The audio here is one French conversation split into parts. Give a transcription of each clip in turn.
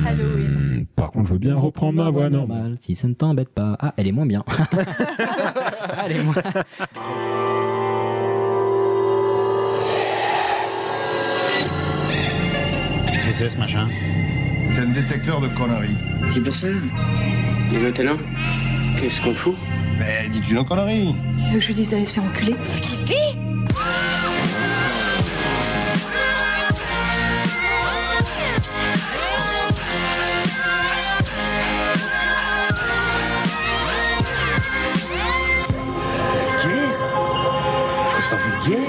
Halloween. Par contre, je veux bien reprendre ma voix normale. Si ça ne t'embête pas. Ah, elle est moins bien. Elle est moins... Qu'est-ce que c'est ce machin? C'est un détecteur de conneries. C'est pour ça. Et maintenant, qu'est-ce qu'on fout? Mais dis-tu nos conneries? Tu veux que je lui dise d'aller se faire enculer? Ce qu'il dit? Ça vulgaire?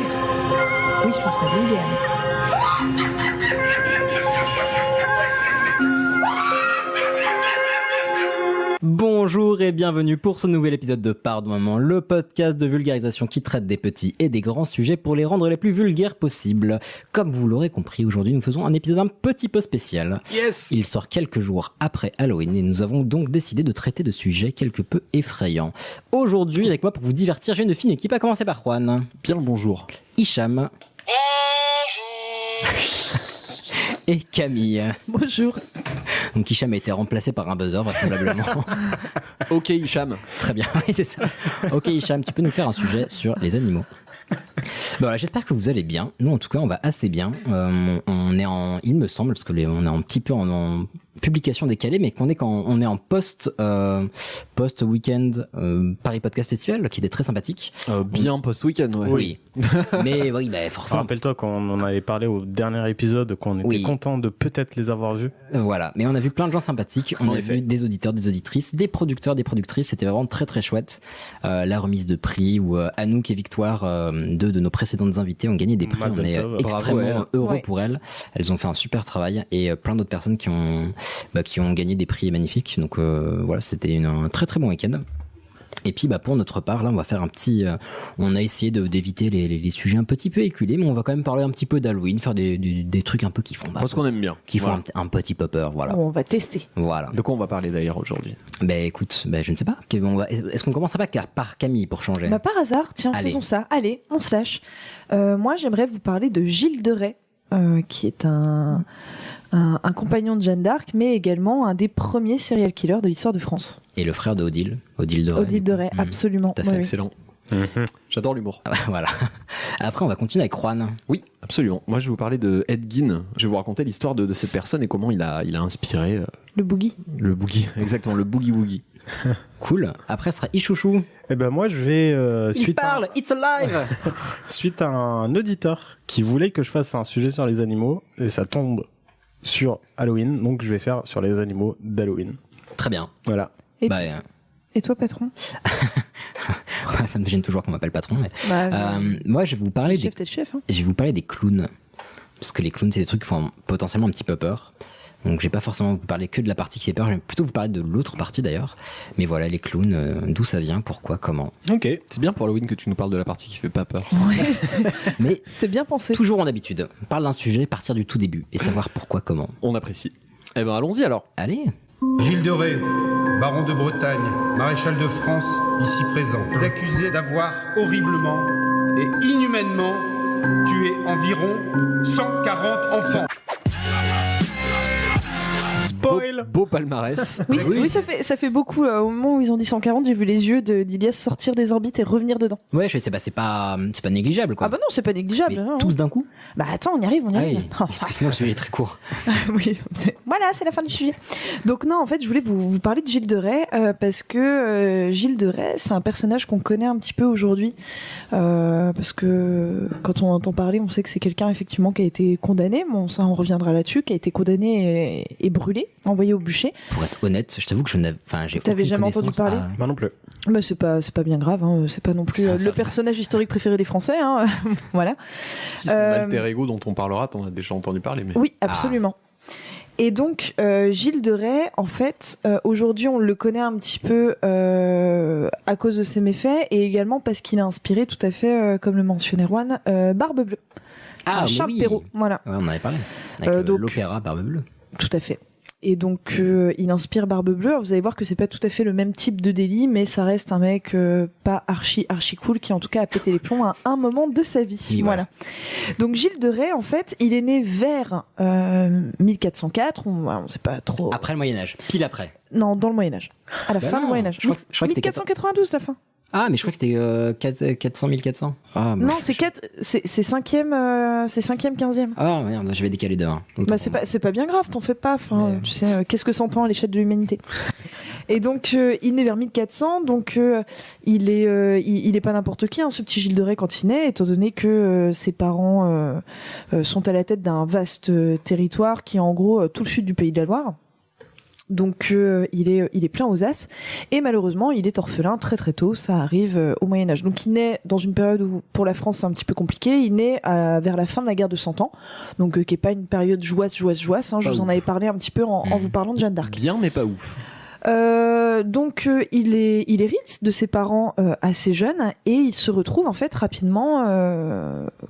Oui, je trouve ça vulgaire. Bonjour et bienvenue pour ce nouvel épisode de Pardon Maman, le podcast de vulgarisation qui traite des petits et des grands sujets pour les rendre les plus vulgaires possibles. Comme vous l'aurez compris, aujourd'hui nous faisons un épisode un petit peu spécial. Yes. Il sort quelques jours après Halloween et nous avons donc décidé de traiter de sujets quelque peu effrayants. Aujourd'hui, avec moi pour vous divertir, j'ai une fine équipe, à commencer par Juan. Bien le bonjour. Hicham. Et Camille. Bonjour. Donc Hicham a été remplacé par un buzzer vraisemblablement. Ok Hicham. Très bien, oui, c'est ça. Ok Hicham, tu peux nous faire un sujet sur les animaux. Bon, voilà, j'espère que vous allez bien. Nous en tout cas on va assez bien. On est en, il me semble, parce que on est un petit peu en publication décalée, mais qu'on est quand on est en post week-end Paris Podcast Festival, qui était très sympathique. Bien post-week-end, ouais. Oui. Mais oui, bah, forcément. Rappelle-toi qu'on en avait parlé au dernier épisode, qu'on était content de peut-être les avoir vus. Voilà, mais on a vu plein de gens sympathiques, on a vu des auditeurs, des auditrices, des producteurs, des productrices, c'était vraiment très très chouette. La remise de prix où Anouk et Victoire, deux de nos précédentes invités, ont gagné des prix. On est extrêmement heureux pour elles. Elles ont fait un super travail et plein d'autres personnes qui ont gagné des prix magnifiques. Donc voilà, c'était un très très bon week-end. Et puis pour notre part, là on va faire un petit... on a essayé d'éviter les sujets un petit peu éculés, mais on va quand même parler un petit peu d'Halloween, faire des trucs un peu qui font... Parce qu'on aime bien. Qui font un petit popper, voilà. On va tester. Voilà. De quoi on va parler d'ailleurs aujourd'hui? Écoute, je ne sais pas. Est-ce qu'on commencerait pas par Camille pour changer? Par hasard, tiens, faisons ça. Allez, on se lâche. Moi j'aimerais vous parler de Gilles de Rais, qui est un compagnon de Jeanne d'Arc, mais également un des premiers serial killers de l'histoire de France. Et le frère de Odile de Rais. Odile de Rais, absolument. Tout à fait. Excellent. J'adore l'humour. Voilà. Après, on va continuer avec Juan. Oui, absolument. Moi, je vais vous parler de Ed Gein. Je vais vous raconter l'histoire de cette personne et comment il a inspiré... Le boogie. Le boogie, exactement, le boogie-woogie. Cool. Après, ce sera Ichouchou. Moi je vais... It's alive. Suite à un auditeur qui voulait que je fasse un sujet sur les animaux, et ça tombe sur Halloween, donc je vais faire sur les animaux d'Halloween. Très bien. Voilà. Et toi, patron? Ça me gêne toujours qu'on m'appelle patron. Mais... moi, je vais vous parler chef, t'es chef, hein. Je vais vous parler des clowns. Parce que les clowns, c'est des trucs qui font potentiellement un petit peu peur. Donc, je vais pas forcément vous parler que de la partie qui fait peur. Je vais plutôt vous parler de l'autre partie d'ailleurs. Mais voilà, les clowns, d'où ça vient, pourquoi, comment. Ok. C'est bien pour Halloween que tu nous parles de la partie qui fait pas peur. Ouais, mais c'est bien pensé. Toujours en habitude. On parle d'un sujet, partir du tout début et savoir pourquoi, comment. On apprécie. Allons-y alors. Allez. Gilles de Rais, baron de Bretagne, maréchal de France, ici présent, accusé d'avoir horriblement et inhumainement tué environ 140 enfants. Beau palmarès. Oui, ça fait beaucoup. Au moment où ils ont dit 140, j'ai vu les yeux d'Ilias sortir des orbites et revenir dedans. Ouais, c'est pas négligeable, quoi. Ah bah non, c'est pas négligeable. Mais tous d'un coup? Attends, on y arrive. Parce que sinon le sujet est très court. Oui, voilà, c'est la fin du sujet. Donc non, en fait, je voulais vous parler de Gilles de Rais parce que Gilles de Rais, c'est un personnage qu'on connaît un petit peu aujourd'hui parce que quand on entend parler, on sait que c'est quelqu'un effectivement qui a été condamné. Bon, ça, on reviendra là-dessus, qui a été condamné et brûlé, envoyé au bûcher. Pour être honnête, je t'avoue que j'ai T'avais jamais entendu parler? Moi non plus. C'est pas bien grave, hein. C'est pas non plus le personnage historique préféré des Français, hein. Voilà. Si son alter ego dont on parlera, t'en as déjà entendu parler. Mais... Oui, absolument. Et donc Gilles de Rais, en fait, aujourd'hui on le connaît un petit peu à cause de ses méfaits et également parce qu'il a inspiré tout à fait, comme le mentionnait Juan, Barbe Bleue. Charles Perrault, voilà. Ouais, on en avait parlé. Avec l'opéra Barbe Bleue. Tout à fait. Et donc il inspire Barbe Bleue. Alors, vous allez voir que c'est pas tout à fait le même type de délit, mais ça reste un mec pas archi cool qui en tout cas a pété les plombs à un moment de sa vie. Oui, voilà. Donc Gilles de Rais, en fait, il est né vers 1404. On sait pas trop. Après le Moyen-Âge, pile après. Non, dans le Moyen-Âge. À la fin du Moyen-Âge. Je crois que c'était 1492 la fin. Ah, mais je crois que c'était 400, 1400. Ah, Non, c'est 5e, 15e. Ah, merde, je vais décaler de 1. Bah, c'est pas bien grave, t'en fais pas. Enfin, tu sais, qu'est-ce que s'entend à l'échelle de l'humanité? Et donc, il naît vers 1400, donc il est pas n'importe qui, hein, ce petit Gilles de Rais quand il naît, étant donné que ses parents sont à la tête d'un vaste territoire qui est en gros tout le sud du Pays de la Loire. Donc il est plein aux as et malheureusement il est orphelin très très tôt, ça arrive au Moyen-Âge. Donc il naît dans une période où pour la France c'est un petit peu compliqué, il naît vers la fin de la guerre de 100 ans, donc qui est pas une période joyeuse, hein, je vous en avais parlé un petit peu en vous parlant de Jeanne d'Arc. Bien mais pas ouf. Donc il hérite de ses parents assez jeunes et il se retrouve en fait rapidement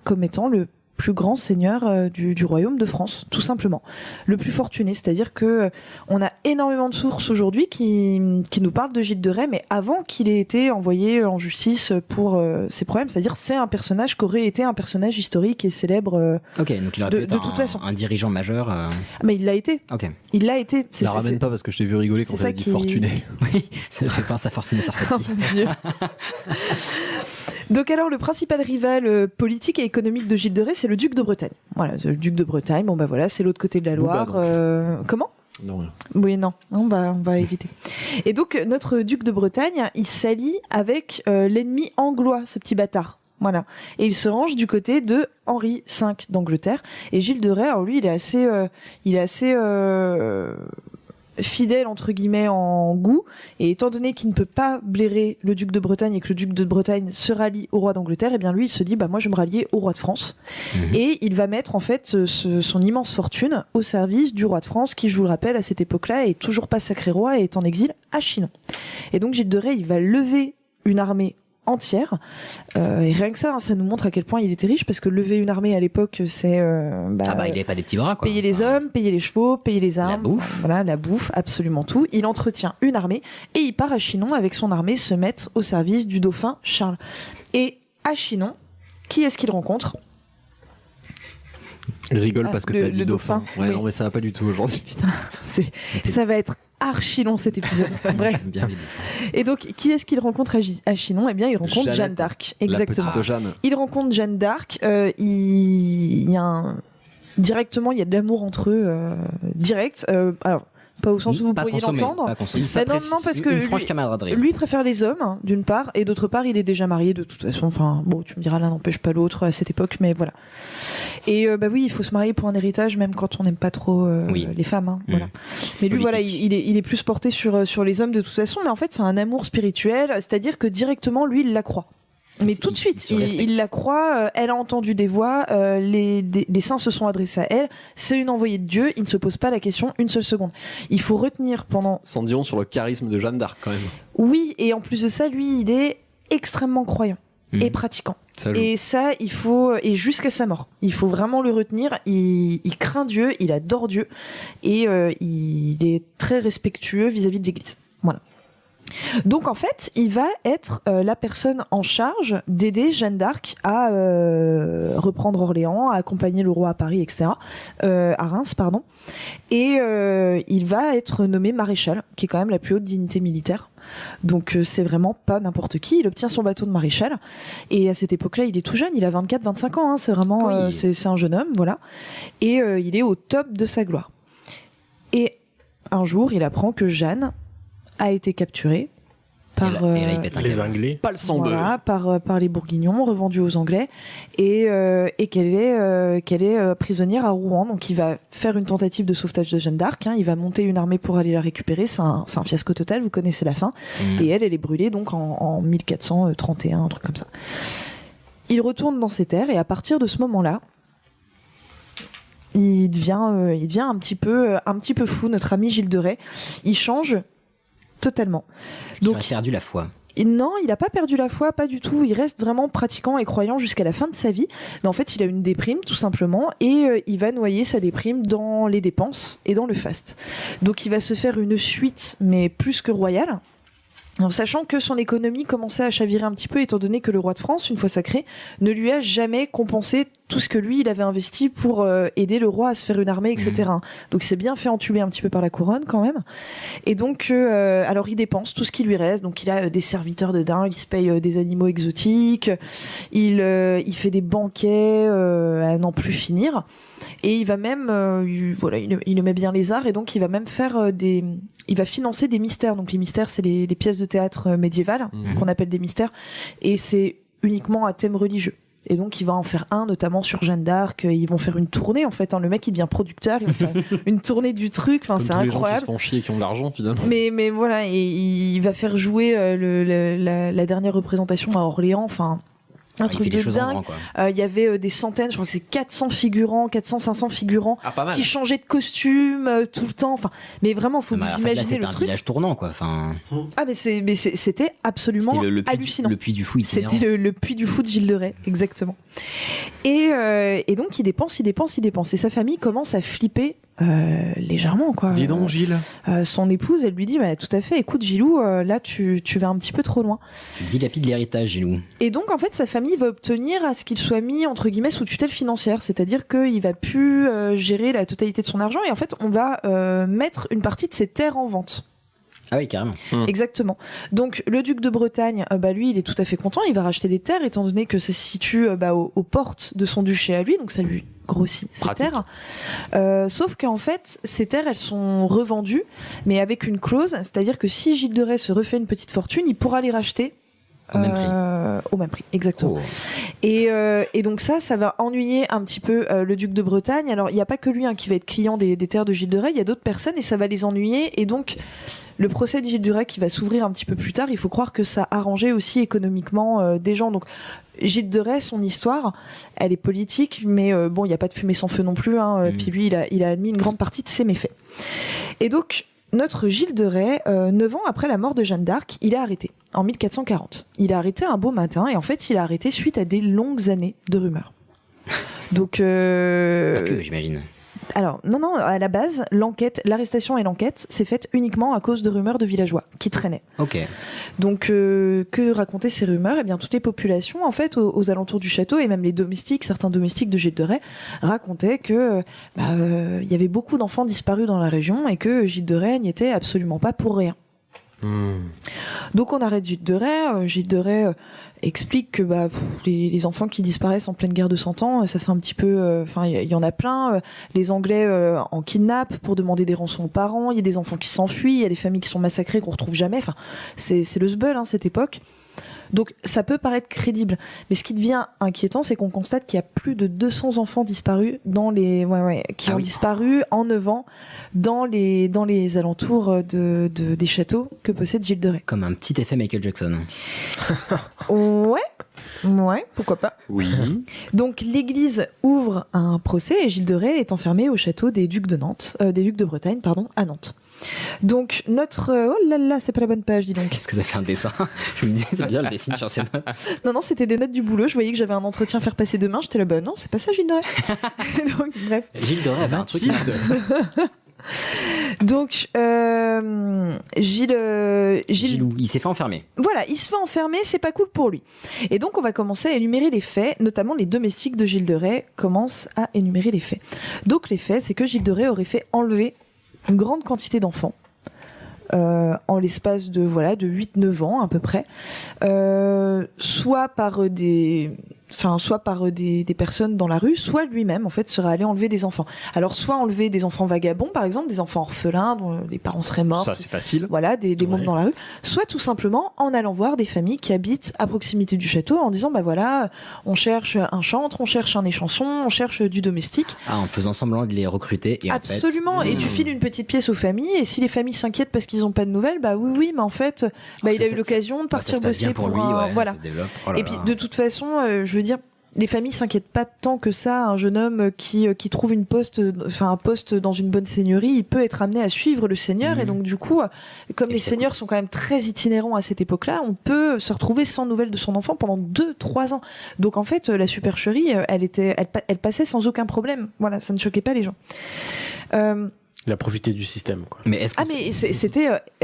comme étant le plus grand seigneur du royaume de France, tout simplement. Le plus fortuné, c'est-à-dire que on a énormément de sources aujourd'hui qui nous parlent de Gilles de Rais, mais avant qu'il ait été envoyé en justice pour ses problèmes, c'est-à-dire c'est un personnage qui aurait été un personnage historique et célèbre. Ok, donc il aurait pu être toute façon un dirigeant majeur. Mais il l'a été. Ok. Il l'a été. La ramène pas parce que je t'ai vu rigoler quand t'avais dit fortuné. Oui, ça fait penser à Fortuné Sarfati. Oh mon Dieu. Donc alors le principal rival politique et économique de Gilles de Rais, c'est le duc de Bretagne. Voilà, le duc de Bretagne. Bon bah voilà, c'est l'autre côté de la Loire. Comment ? Non. Rien. Oui, non, on va éviter. Et donc notre duc de Bretagne, il s'allie avec l'ennemi anglois, ce petit bâtard. Voilà. Et il se range du côté de Henri V d'Angleterre. Et Gilles de Rais, alors lui, il est assez fidèle entre guillemets en goût, et étant donné qu'il ne peut pas blairer le duc de Bretagne et que le duc de Bretagne se rallie au roi d'Angleterre, et bien lui il se dit bah moi je vais me rallier au roi de France. Et il va mettre en fait son immense fortune au service du roi de France qui, je vous le rappelle, à cette époque-là est toujours pas sacré roi et est en exil à Chinon. Et donc Gilles de Rais il va lever une armée entière, et rien que ça, hein, ça nous montre à quel point il était riche, parce que lever une armée à l'époque, c'est il avait pas des petits bras, quoi. Payer les hommes, payer les chevaux, payer les armes, la bouffe. Voilà, la bouffe, absolument tout. Il entretient une armée et il part à Chinon avec son armée se mettre au service du dauphin Charles. Et à Chinon, qui est-ce qu'il rencontre? Il rigole parce que t'as dit dauphin. Ouais, oui. Non mais ça va pas du tout aujourd'hui. Putain, ça va être archi long cet épisode. Bref. Et donc, qui est-ce qu'il rencontre à Chinon? Eh bien, il rencontre Jeanne d'Arc. Exactement. La petite Jeanne. Il rencontre Jeanne d'Arc. Il y a directement, il y a de l'amour entre eux, direct. Alors, pas au sens où vous pourriez l'entendre. Non, parce que une franche camaraderie. Lui préfère les hommes, hein, d'une part, et d'autre part, il est déjà marié de toute façon. Enfin, bon, tu me diras, l'un n'empêche pas l'autre à cette époque, mais voilà. Et bah oui, il faut se marier pour un héritage, même quand on n'aime pas trop les femmes. Hein, voilà. Mais lui, voilà, il est plus porté sur les hommes de toute façon, mais en fait, c'est un amour spirituel, c'est-à-dire que directement, lui, il la croit. Mais tout de suite, il la croit, elle a entendu des voix, les saints se sont adressés à elle, c'est une envoyée de Dieu, il ne se pose pas la question une seule seconde. Il faut retenir pendant... Sans dirons sur le charisme de Jeanne d'Arc quand même. Oui, et en plus de ça, lui, il est extrêmement croyant et pratiquant. Et ça, il faut, et jusqu'à sa mort, il faut vraiment le retenir. Il craint Dieu, il adore Dieu, et il est très respectueux vis-à-vis de l'Église. Voilà. Donc en fait, il va être la personne en charge d'aider Jeanne d'Arc à reprendre Orléans, à accompagner le roi à Paris, etc. À Reims, pardon. Et il va être nommé maréchal, qui est quand même la plus haute dignité militaire. Donc c'est vraiment pas n'importe qui. Il obtient son bâton de maréchal, et à cette époque-là, il est tout jeune, il a 24-25 ans. Hein, c'est vraiment, c'est un jeune homme, voilà. Et il est au top de sa gloire. Et un jour, il apprend que Jeanne a été capturée par les Anglais, pas le sang voilà, par les Bourguignons, revendue aux Anglais, et qu'elle est prisonnière à Rouen. Donc il va faire une tentative de sauvetage de Jeanne d'Arc, hein, il va monter une armée pour aller la récupérer, c'est un fiasco total, vous connaissez la fin. Et elle est brûlée donc en 1431, un truc comme ça. Il retourne dans ses terres, et à partir de ce moment-là, il devient un petit peu fou, notre ami Gilles de Rais. Il change totalement. Donc, il a perdu la foi. Non, il n'a pas perdu la foi, pas du tout. Il reste vraiment pratiquant et croyant jusqu'à la fin de sa vie. Mais en fait, il a une déprime, tout simplement, et il va noyer sa déprime dans les dépenses et dans le faste. Donc, il va se faire une suite, mais plus que royale. En sachant que son économie commençait à chavirer un petit peu, étant donné que le roi de France, une fois sacré, ne lui a jamais compensé tout ce que lui, il avait investi pour aider le roi à se faire une armée, etc. Donc il s'est bien fait entuber un petit peu par la couronne quand même. Et donc, alors il dépense tout ce qui lui reste. Donc il a des serviteurs de dingue, il se paye des animaux exotiques, il fait des banquets à n'en plus finir. Et il va même, il aimait bien les arts, et donc il va même faire il va financer des mystères. Donc les mystères, c'est les pièces de théâtre médiévales qu'on appelle des mystères, et c'est uniquement à thème religieux. Et donc il va en faire un, notamment sur Jeanne d'Arc. Ils vont faire une tournée en fait. Le mec il devient producteur, il va faire une tournée du truc. Enfin, c'est incroyable. Les gens qui se font chier et qui ont de l'argent finalement. Mais voilà, et il va faire jouer la dernière représentation à Orléans. Enfin. Un truc de dingue. Il y avait des centaines, je crois que c'est 400 figurants, 500 figurants qui changeaient de costume tout le temps. Enfin, mais vraiment, faut vous imaginer le truc. C'était un village tournant, quoi. Enfin. Ah, mais c'était absolument hallucinant. Le Puy du Fou. C'était le Puy du Fou de Gilles de Rais, exactement. Et donc il dépense. Et sa famille commence à flipper. Légèrement, quoi. Dis donc, Gilles. Son épouse, elle lui dit, tout à fait, écoute, Gilou, là, tu vas un petit peu trop loin. Tu dilapides l'héritage, Gilou. Et donc, en fait, sa famille va obtenir à ce qu'il soit mis, entre guillemets, sous tutelle financière. C'est-à-dire qu'il va plus gérer la totalité de son argent, et en fait, on va mettre une partie de ses terres en vente. Ah oui, carrément. Exactement. Donc, le duc de Bretagne, lui, il est tout à fait content. Il va racheter des terres, étant donné que ça se situe aux portes de son duché à lui. Donc, ça lui grossit ses terres. Sauf qu'en fait, ces terres, elles sont revendues, mais avec une clause. C'est-à-dire que si Gilles de Rais se refait une petite fortune, il pourra les racheter au même prix. Au même prix, exactement. Et donc ça va ennuyer un petit peu le duc de Bretagne. Alors, il n'y a pas que lui qui va être client des terres de Gilles de Rais. Il y a d'autres personnes, et ça va les ennuyer. Et donc, le procès de Gilles de Rais qui va s'ouvrir un petit peu plus tard, il faut croire que ça arrangeait aussi économiquement des gens. Donc, Gilles de Rais, son histoire, elle est politique, mais il n'y a pas de fumée sans feu non plus. Puis lui, il a admis une grande partie de ses méfaits. Et donc, notre Gilles de Rais, 9 ans après la mort de Jeanne d'Arc, il est arrêté en 1440. Il est arrêté un beau matin, et en fait, il est arrêté suite à des longues années de rumeurs. Donc, pas que, j'imagine. Alors, non, à la base, l'arrestation et l'enquête s'est faite uniquement à cause de rumeurs de villageois qui traînaient. Ok. Donc, que racontaient ces rumeurs ? Eh bien, toutes les populations, en fait, aux alentours du château, et même les domestiques, certains domestiques de Gilles de Rais, racontaient que il y avait beaucoup d'enfants disparus dans la région, et que Gilles de Rais n'y était absolument pas pour rien. Donc on arrête Gilles de Rais. Gilles de Rais explique que les enfants qui disparaissent en pleine guerre de 100 ans, ça fait un petit peu... il y en a plein. Les Anglais en kidnappent pour demander des rançons aux parents. Il y a des enfants qui s'enfuient. Il y a des familles qui sont massacrées qu'on retrouve jamais. Enfin, c'est le sbeul, cette époque. Donc ça peut paraître crédible, mais ce qui devient inquiétant, c'est qu'on constate qu'il y a plus de 200 enfants disparus ont disparu en 9 ans dans les alentours des châteaux que possède Gilles de Rais. Comme un petit effet Michael Jackson. Ouais, pourquoi pas. Oui. Donc l'église ouvre un procès, et Gilles de Rais est enfermé au château des ducs de Bretagne, à Nantes. Donc oh là là, c'est pas la bonne page, dis donc. Est-ce que t'as fait un dessin? Je me disais, c'est bien le dessin sur ces notes. Non, c'était des notes du boulot. Je voyais que j'avais un entretien à faire passer demain. J'étais là, non, c'est pas ça, Gilles de Rais. Donc, bref. Gilles de Rais avait un truc. Donc, Gilou, il s'est fait enfermer. Voilà, il se fait enfermer, c'est pas cool pour lui. Et donc, on va commencer à énumérer les faits, notamment les domestiques de Gilles de Rais commencent à énumérer les faits. Donc, les faits, c'est que Gilles de Rais aurait fait enlever une grande quantité d'enfants en l'espace de 8-9 ans à peu près, soit par des personnes dans la rue, soit lui-même en fait serait allé enlever des enfants. Alors soit enlever des enfants vagabonds, par exemple des enfants orphelins dont les parents seraient morts. Ça c'est facile. Voilà, des mômes dans la rue. Soit tout simplement en allant voir des familles qui habitent à proximité du château en disant on cherche un chantre, on cherche un échanson, on cherche du domestique. Ah, en faisant semblant de les recruter. Et absolument. Et tu files une petite pièce aux familles, et si les familles s'inquiètent parce qu'ils n'ont pas de nouvelles, oui, mais en fait, il a eu l'occasion de partir bosser pour lui. voilà. Et puis de toute façon, je veux dire, les familles s'inquiètent pas tant que ça. Un jeune homme qui trouve un poste dans une bonne seigneurie, il peut être amené à suivre le seigneur. Et donc du coup, comme les seigneurs sont quand même très itinérants à cette époque-là, on peut se retrouver sans nouvelles de son enfant pendant 2-3 ans. Donc en fait, la supercherie, elle passait sans aucun problème. Voilà, ça ne choquait pas les gens. Il a profité du système, quoi. Mais est-ce qu'on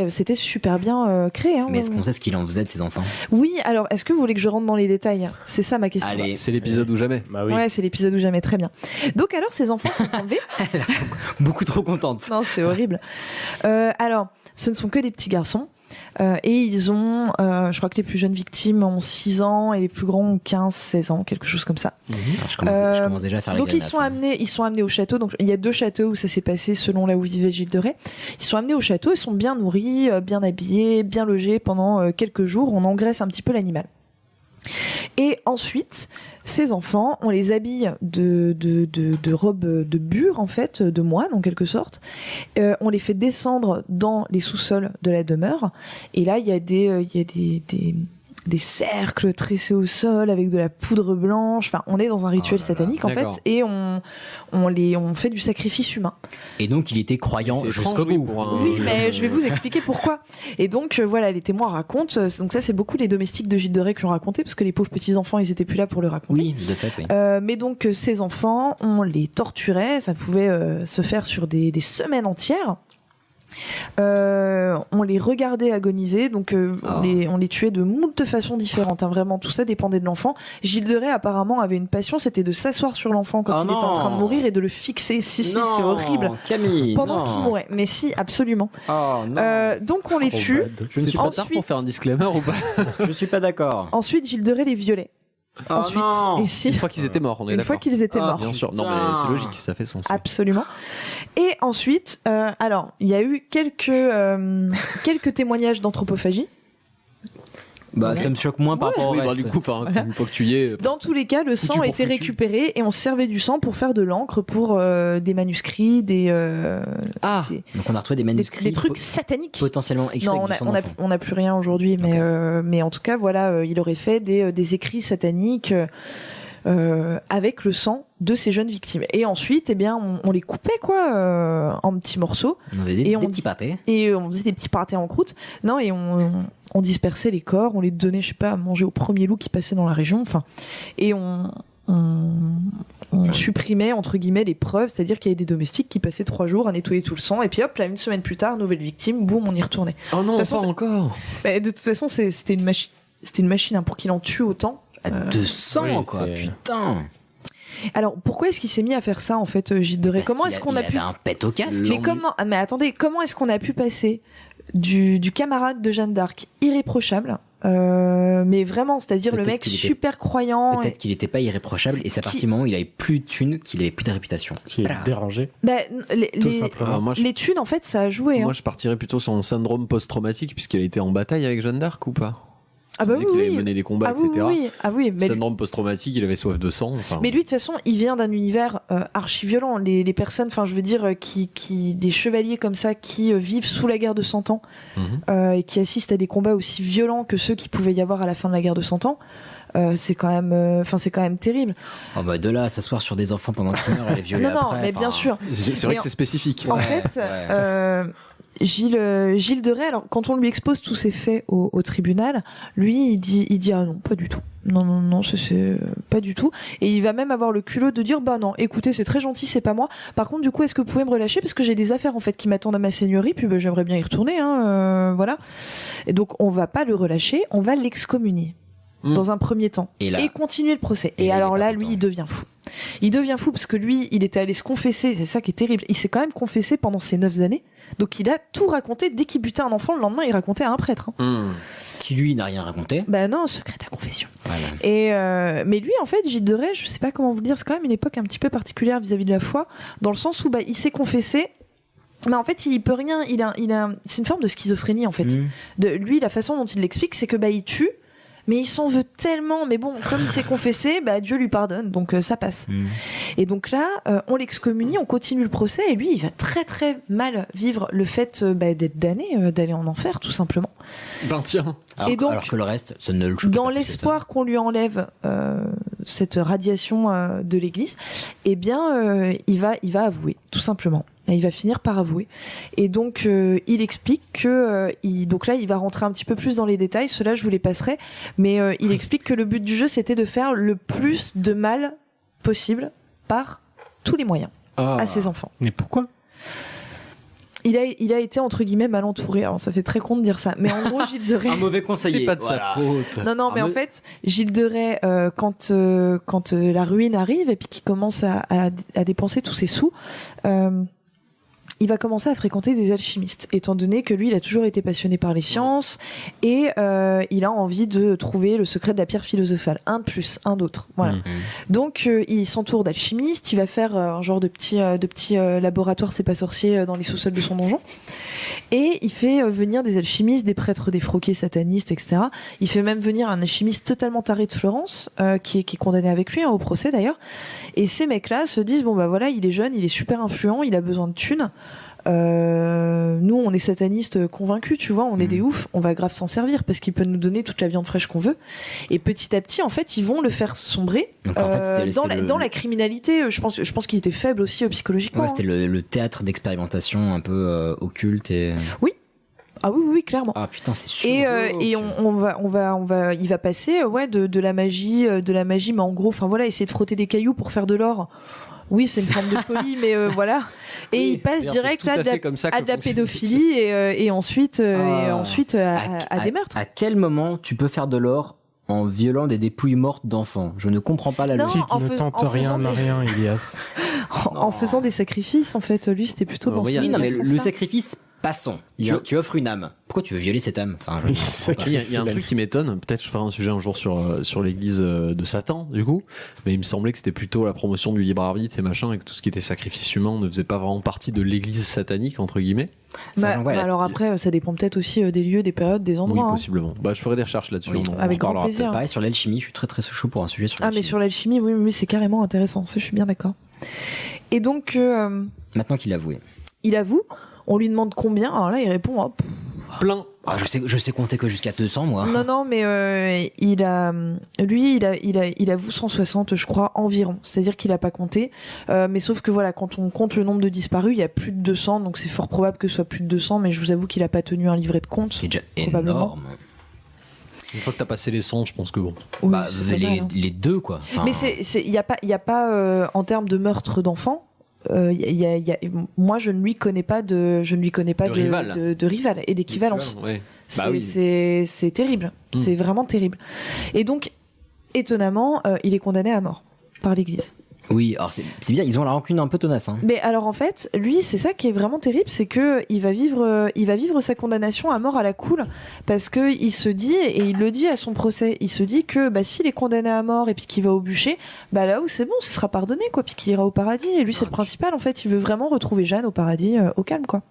c'était super bien créé. Hein, mais est-ce qu'on sait ce qu'il en faisait de ses enfants? Oui, alors est-ce que vous voulez que je rentre dans les détails? C'est ça ma question. Allez, C'est l'épisode ou jamais. Bah oui. Ouais, c'est l'épisode où jamais, très bien. Donc alors, ces enfants sont enlevés. beaucoup trop contente. Non, c'est horrible. Alors, ce ne sont que des petits garçons. Et ils ont, je crois que les plus jeunes victimes ont 6 ans et les plus grands ont 15-16 ans, quelque chose comme ça. Alors, je commence déjà à faire les donc grimaces, ils sont amenés au château. Donc il y a 2 châteaux où ça s'est passé selon là où vivait Gilles de Rais. Ils sont amenés au château, ils sont bien nourris, bien habillés, bien logés pendant quelques jours. On engraisse un petit peu l'animal. Et ensuite, ces enfants, on les habille de robes de bure, en fait, de moine en quelque sorte. On les fait descendre dans les sous-sols de la demeure. Et là, il y a des cercles tressés au sol avec de la poudre blanche. Enfin, on est dans un rituel satanique en fait, et on fait du sacrifice humain. Et donc il était croyant jusqu'au bout. Oui, mais je vais vous expliquer pourquoi. Et donc voilà, les témoins racontent. Donc ça, c'est beaucoup les domestiques de Gilles de Rais qui l'ont raconté, parce que les pauvres petits enfants, ils étaient plus là pour le raconter. Oui, de fait, oui. Mais donc ces enfants, on les torturait. Ça pouvait se faire sur des semaines entières. On les regardait agoniser, donc on les tuait de moult façons différentes, hein, vraiment tout ça dépendait de l'enfant. Gilles de Rais apparemment avait une passion, c'était de s'asseoir sur l'enfant quand il était en train de mourir et de le fixer. Si, c'est horrible. Camille, pendant qu'il mourait, mais si, absolument. Donc on les tue. Je ne suis pas tard pour faire un disclaimer ou pas? Je suis pas d'accord. Ensuite Gilles de Rais les violait. Ensuite, et si, une fois qu'ils étaient morts, on est une d'accord. fois qu'ils étaient morts. Bien sûr, non mais c'est logique, ça fait sens. Absolument. Et ensuite, alors, il y a eu quelques témoignages d'anthropophagie. Bah, ça me choque moins par rapport au reste. Du coup, une fois que tu y es. Dans tous les cas, le sang était récupéré et on servait du sang pour faire de l'encre pour des manuscrits, donc on a retrouvé des manuscrits, des trucs sataniques potentiellement écrits. Non, on n'a plus rien aujourd'hui, mais en tout cas, voilà, il aurait fait des écrits sataniques. Avec le sang de ces jeunes victimes. Et ensuite, eh bien, on les coupait en petits morceaux. On faisait des petits pâtés. Et on faisait des petits pâtés en croûte. Non, et on dispersait les corps, on les donnait, je sais pas, à manger au premier loup qui passait dans la région. Enfin, et on supprimait entre guillemets les preuves, c'est-à-dire qu'il y avait des domestiques qui passaient 3 jours à nettoyer tout le sang, et puis hop, là, une semaine plus tard, nouvelle victime, boum, on y retournait. Oh non, pas encore. De toute façon, c'était une machine. C'était une machine, hein, pour qu'il en tue autant. 200 quoi, putain. Alors pourquoi est-ce qu'il s'est mis à faire ça en fait, Gilles de Rais? Comment est-ce qu'on a pu un pet au casque? Mais attendez, comment est-ce qu'on a pu passer du camarade de Jeanne d'Arc irréprochable, mais vraiment, c'est-à-dire le mec super croyant. Peut-être qu'il n'était pas irréprochable et c'est à partir du moment où il avait plus de thunes qu'il avait plus de réputation. Qui est dérangé. Les thunes en fait, ça a joué. Moi, je partirais plutôt sur un syndrome post-traumatique puisqu'elle était en bataille avec Jeanne d'Arc ou pas? Ah bah qu'il avait mené des combats, etc. Oui, mais syndrome post-traumatique, il avait soif de sang. Mais lui, de toute façon, il vient d'un univers archi-violent. Les personnes, enfin, je veux dire, des chevaliers comme ça qui vivent sous la guerre de 100 ans et qui assistent à des combats aussi violents que ceux qu'il pouvait y avoir à la fin de la guerre de 100 ans. C'est quand même terrible. Oh bah de là à s'asseoir sur des enfants pendant qu'ils meurent et les violer après. Non, mais bien sûr. C'est vrai que c'est spécifique. En fait, Gilles de Rais, alors quand on lui expose tous ces faits au tribunal, lui il dit ah non, pas du tout. Non, c'est pas du tout. Et il va même avoir le culot de dire bah non, écoutez, c'est très gentil, c'est pas moi. Par contre, du coup, est-ce que vous pouvez me relâcher parce que j'ai des affaires en fait qui m'attendent à ma seigneurie, puis j'aimerais bien y retourner, voilà. Et donc on va pas le relâcher, on va l'excommunier. Dans un premier temps, et continuer le procès. Et alors là, lui, il devient fou. Il devient fou parce que lui, il était allé se confesser, c'est ça qui est terrible. Il s'est quand même confessé pendant ces 9 années. Donc il a tout raconté. Dès qu'il butait un enfant, le lendemain, il racontait à un prêtre. Qui lui n'a rien raconté. Bah non, secret de la confession. Voilà. Et mais lui, en fait, Gilles de Rais, je sais pas comment vous le dire, c'est quand même une époque un petit peu particulière vis-à-vis de la foi, dans le sens où il s'est confessé. Mais en fait, il peut rien. C'est une forme de schizophrénie en fait. Lui, la façon dont il l'explique, c'est que il tue. mais il s'en veut tellement, mais bon, comme il s'est confessé, Dieu lui pardonne, donc ça passe. Et donc là, on l'excommunie, on continue le procès, et lui, il va très très mal vivre le fait d'être damné, d'aller en enfer, tout simplement. Ben tiens. Alors que le reste, ça ne le choque dans pas. l'espoir qu'on lui enlève cette radiation de l'Église, eh bien, il va avouer, tout simplement. Et il va finir par avouer. Et donc, il explique que... donc là, il va rentrer un petit peu plus dans les détails. Cela, je vous les passerai. Mais il explique que le but du jeu, c'était de faire le plus de mal possible par tous les moyens à ses enfants. Mais pourquoi ? Il a été entre guillemets mal entouré. Alors ça fait très con de dire ça, mais en gros Gilles de Rais. Un mauvais conseiller. C'est pas de sa faute. Non, mais en fait, Gilles de Rais, quand la ruine arrive et puis qu'il commence à dépenser tous ses sous, il va commencer à fréquenter des alchimistes, étant donné que lui, il a toujours été passionné par les sciences et il a envie de trouver le secret de la pierre philosophale. Un de plus, un d'autre. Voilà. Donc, il s'entoure d'alchimistes. Il va faire un genre de petit laboratoire, c'est pas sorcier, dans les sous-sols de son donjon. Et il fait venir des alchimistes, des prêtres défroqués satanistes, etc. Il fait même venir un alchimiste totalement taré de Florence, qui est condamné avec lui, au procès d'ailleurs. Et ces mecs-là se disent, bon voilà, il est jeune, il est super influent, il a besoin de thunes. Nous, on est satanistes convaincus, tu vois, on est des oufs, on va grave s'en servir parce qu'il peut nous donner toute la viande fraîche qu'on veut. Et petit à petit, en fait, ils vont le faire sombrer. Donc, en fait, dans la criminalité. Je pense qu'il était faible aussi psychologiquement. Ouais, c'était le théâtre d'expérimentation un peu occulte et. Oui. Ah oui, clairement. Ah putain, c'est sûr. Et il va passer de la magie, mais en gros, enfin voilà, essayer de frotter des cailloux pour faire de l'or. Oui, c'est une forme de folie, mais voilà. Et oui, il passe direct à de la pédophilie et ensuite à des meurtres. À quel moment tu peux faire de l'or en violant des dépouilles mortes d'enfants? Je ne comprends pas la logique. Ne tente rien à rien, Ilias. En faisant des sacrifices, en fait, lui, c'était plutôt dans ce non, mais le sacrifice. Passons. Tu offres une âme. Pourquoi tu veux violer cette âme? Enfin, il y a un truc qui m'étonne. Peut-être je ferai un sujet un jour sur l'église de Satan, du coup. Mais il me semblait que c'était plutôt la promotion du libre arbitre et machin, et que tout ce qui était sacrifice humain ne faisait pas vraiment partie de l'église satanique, entre guillemets. Alors après, ça dépend peut-être aussi des lieux, des périodes, des endroits. Oui, possiblement. Je ferai des recherches là-dessus. Oui, avec grand plaisir. Pareil, sur l'alchimie, je suis très très chaud pour un sujet sur l'alchimie. Mais sur l'alchimie, oui, c'est carrément intéressant. Ça, je suis bien d'accord. Et donc... Maintenant qu'il a avoué. Il avoue. On lui demande combien. Alors là, il répond plein. Je sais compter que jusqu'à 200, moi. Non, mais il avoue 160, je crois, environ. C'est-à-dire qu'il a pas compté. Mais sauf que voilà, quand on compte le nombre de disparus, il y a plus de 200, donc c'est fort probable que ce soit plus de 200. Mais je vous avoue qu'il a pas tenu un livret de compte. C'est déjà énorme. Une fois que t'as passé les 100, je pense que bon. Oui, les deux, quoi. Enfin... Mais il y a pas en termes de meurtre d'enfants. Moi, je ne lui connais pas de rival et d'équivalence. Ouais. C'est terrible. C'est vraiment terrible. Et donc, étonnamment, il est condamné à mort par l'Église. Oui, alors c'est bien, ils ont la rancune un peu tenace. Hein. Mais alors en fait, lui, c'est ça qui est vraiment terrible, c'est que il va vivre sa condamnation à mort à la cool, parce que il se dit, et il le dit à son procès, il se dit que s'il est condamné à mort et puis qu'il va au bûcher, là où c'est bon, ce sera pardonné, quoi, puis qu'il ira au paradis. Et lui, c'est le principal, en fait, il veut vraiment retrouver Jeanne au paradis, au calme, quoi.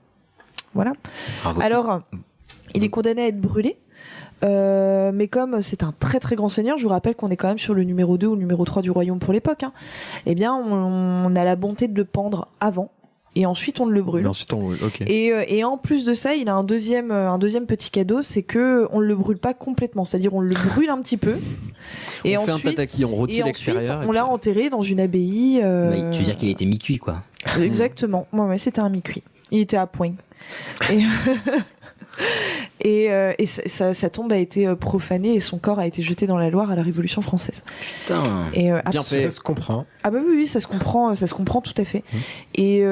Voilà. Alors, il est condamné à être brûlé. Mais comme c'est un très très grand seigneur, je vous rappelle qu'on est quand même sur le numéro 2 ou le numéro 3 du royaume pour l'époque, eh bien on a la bonté de le pendre avant et ensuite on le brûle. Okay. Et en plus de ça, il a un deuxième petit cadeau, c'est que on le brûle pas complètement, c'est-à-dire on le brûle un petit peu et on ensuite, fait un tataki, on rôtit l'extérieur. On l'a enterré dans une abbaye. Tu veux dire qu'il était mi-cuit, quoi. Exactement. Ouais, c'était un mi-cuit. Il était à point. Et sa tombe a été profanée et son corps a été jeté dans la Loire à la Révolution française. Putain. Et bien fait, ça se comprend. Ah oui, ça se comprend tout à fait. Et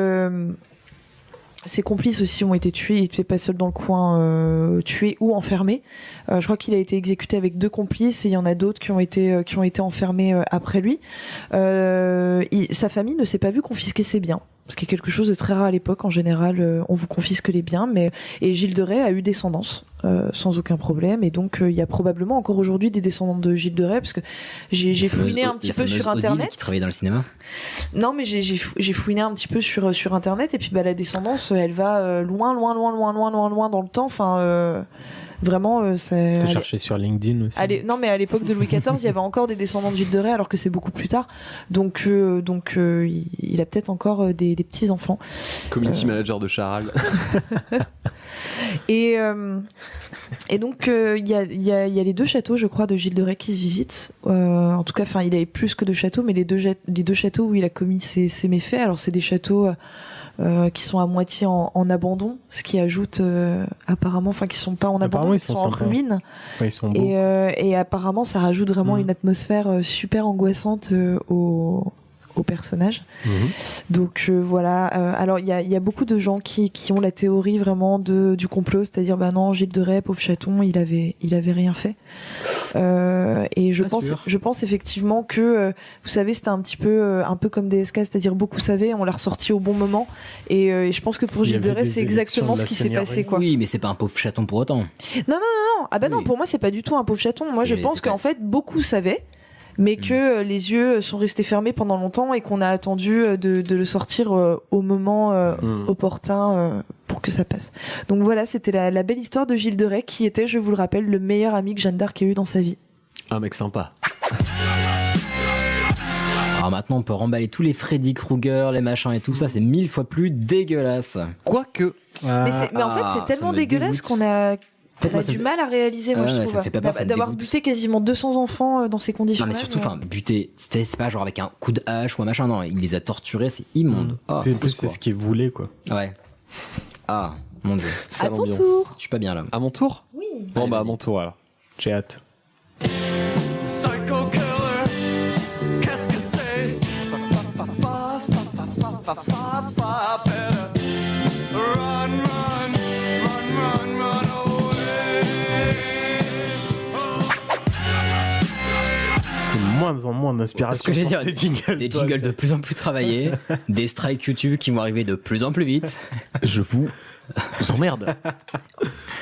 ses complices aussi ont été tués. Il n'était pas seul dans le coin, tués ou enfermés. Je crois qu'il a été exécuté avec 2 complices et il y en a d'autres qui ont été enfermés après lui. Sa famille ne s'est pas vue confisquer ses biens. Ce qui est quelque chose de très rare à l'époque. En général, on vous confisque les biens, et Gilles de Rais a eu descendance. sans aucun problème. Et donc il y a probablement encore aujourd'hui des descendants de Gilles de Rais, parce que j'ai fouiné un petit peu sur internet. Qui travaillait dans le cinéma. Non, mais j'ai fouiné un petit peu sur internet, et puis la descendance, elle va loin dans le temps. Enfin. Vraiment, c'est. T'as cherché sur LinkedIn aussi. Non, mais à l'époque de Louis XIV, il y avait encore des descendants de Gilles de Rais, alors que c'est beaucoup plus tard. Donc, il a peut-être encore des petits enfants. Community manager de Charal. Et donc, il y a les 2 châteaux, je crois, de Gilles de Rais qui se visitent. En tout cas, enfin, il avait plus que 2 châteaux, mais les deux châteaux où il a commis ses méfaits. Alors, c'est des châteaux qui sont à moitié en abandon, ce qui ajoute apparemment, enfin qui sont pas en abandon, ils sont en ruine. Ouais, ils sont beaux. Et apparemment ça rajoute vraiment une atmosphère super angoissante au personnage. Donc voilà. Alors il y a beaucoup de gens qui ont la théorie vraiment du complot, c'est-à-dire bah non, Gilles de Rais, pauvre chaton, il avait rien fait. Et je pense effectivement que vous savez, c'était un peu comme DSK, c'est-à-dire beaucoup savaient, on l'a ressorti au bon moment. Et je pense que pour Gilles de Rais, c'est exactement ce qui s'est passé, quoi. Oui, mais c'est pas un pauvre chaton pour autant. Non. Ah bah non, pour moi c'est pas du tout un pauvre chaton. Moi je pense qu'en fait beaucoup savaient, mais que les yeux sont restés fermés pendant longtemps et qu'on a attendu de le sortir au moment opportun pour que ça passe. Donc voilà, c'était la belle histoire de Gilles de Rais, qui était, je vous le rappelle, le meilleur ami que Jeanne d'Arc ait eu dans sa vie. Un mec sympa. Alors maintenant, on peut remballer tous les Freddy Krueger, les machins et tout ça, c'est 1000 fois plus dégueulasse. Quoique. Mais en fait, c'est tellement dégueulasse qu'on a du mal à réaliser, moi, je trouve. Ça me fait pas peur, ça me d'avoir dégoûte. buté quasiment 200 enfants dans ces conditions. Non, mais surtout, buter, c'est pas genre avec un coup de hache ou un machin, non, il les a torturés, c'est immonde. C'est ce qu'ils voulaient, quoi. Ouais. Ah, mon dieu. À ton tour. Je suis pas bien là. À mon tour ? Oui. Bon, Allez, bah, à vas-y. mon tour alors. J'ai hâte. Moins en moins d'inspiration. Ce que j'ai dire, des jingles de plus en plus travaillés, des strikes YouTube qui vont arriver de plus en plus vite. Je vous emmerde.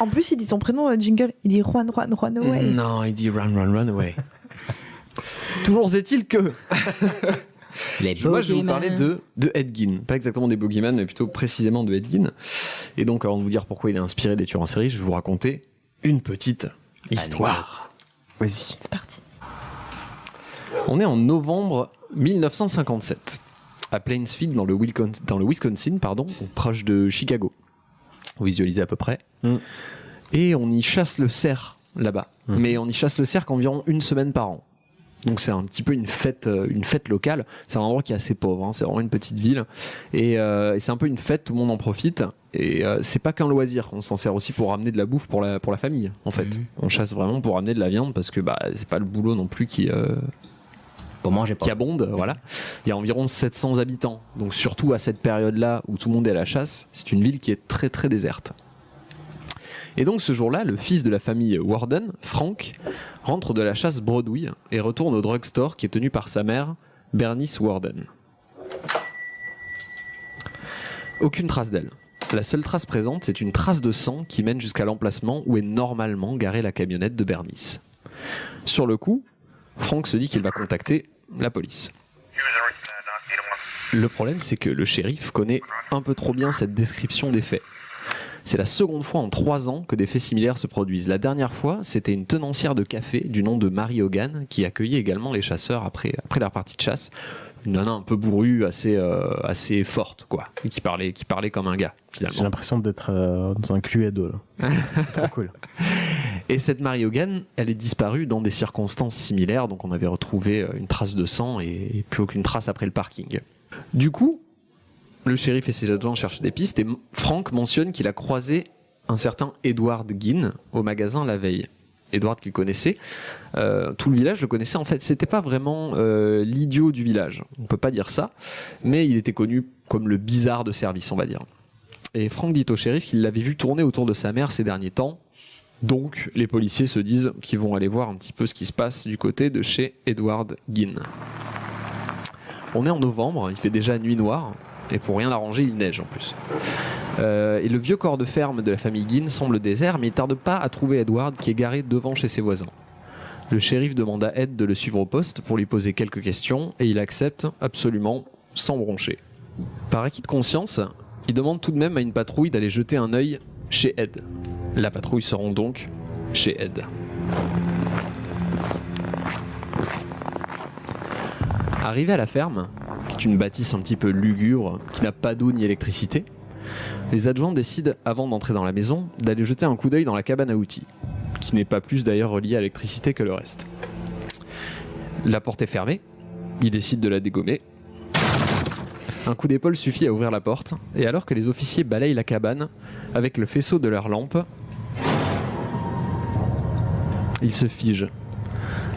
En plus, il dit ton prénom, Jingle. Il dit run away. Non, il dit run away. Toujours est-il que. Moi, je vais vous parler de Ed Gein. Pas exactement des Boogeyman, mais plutôt précisément de Ed Gein. Et donc, avant de vous dire pourquoi il est inspiré des tueurs en série, je vais vous raconter une petite histoire. Vas-y. C'est parti. On est en novembre 1957, à Plainsfield, dans le Wisconsin, proche de Chicago. Vous visualisez à peu près. Et on y chasse le cerf là-bas. Mais on y chasse le cerf qu'environ 1 semaine par an. Donc c'est un petit peu une fête locale. C'est un endroit qui est assez pauvre, hein. C'est vraiment une petite ville. Et c'est un peu une fête, tout le monde en profite. Et c'est pas qu'un loisir, on s'en sert aussi pour ramener de la bouffe pour la famille, en fait. On chasse vraiment pour ramener de la viande, parce que c'est pas le boulot non plus qui abonde, voilà. Il y a environ 700 habitants. Donc surtout à cette période-là où tout le monde est à la chasse, c'est une ville qui est très très déserte. Et donc ce jour-là, le fils de la famille Warden, Frank, rentre de la chasse bredouille et retourne au drugstore qui est tenu par sa mère, Bernice Warden. Aucune trace d'elle. La seule trace présente, c'est une trace de sang qui mène jusqu'à l'emplacement où est normalement garée la camionnette de Bernice. Sur le coup, Frank se dit qu'il va contacter la police. Le problème, c'est que le shérif connaît un peu trop bien cette description des faits. C'est la seconde fois en 3 ans que des faits similaires se produisent. La dernière fois, c'était une tenancière de café du nom de Mary Hogan qui accueillait également les chasseurs après leur partie de chasse. Une nana un peu bourrue, assez forte, quoi. Et qui parlait comme un gars, finalement. J'ai l'impression d'être dans un Cluedo, là. C'est trop cool. Et cette Mary Hogan, elle est disparue dans des circonstances similaires. Donc on avait retrouvé une trace de sang et plus aucune trace après le parking. Du coup, le shérif et ses adjoints cherchent des pistes et Frank mentionne qu'il a croisé un certain Edward Gein au magasin la veille. Edward qu'il connaissait, tout le village le connaissait en fait. C'était pas vraiment l'idiot du village, on peut pas dire ça, mais il était connu comme le bizarre de service, on va dire. Et Frank dit au shérif qu'il l'avait vu tourner autour de sa mère ces derniers temps. Donc les policiers se disent qu'ils vont aller voir un petit peu ce qui se passe du côté de chez Edward Gein. On est en novembre, il fait déjà nuit noire. Et pour rien arranger, il neige en plus. Et le vieux corps de ferme de la famille Guin semble désert, mais il tarde pas à trouver Edward qui est garé devant chez ses voisins. Le shérif demande à Ed de le suivre au poste pour lui poser quelques questions et il accepte absolument sans broncher. Par acquis de conscience, il demande tout de même à une patrouille d'aller jeter un œil chez Ed. La patrouille se rend donc chez Ed. Arrivé à la ferme, qui est une bâtisse un petit peu lugubre, qui n'a pas d'eau ni électricité, les adjoints décident, avant d'entrer dans la maison, d'aller jeter un coup d'œil dans la cabane à outils, qui n'est pas plus d'ailleurs reliée à l'électricité que le reste. La porte est fermée, ils décident de la dégommer. Un coup d'épaule suffit à ouvrir la porte, et alors que les officiers balayent la cabane avec le faisceau de leur lampe, ils se figent.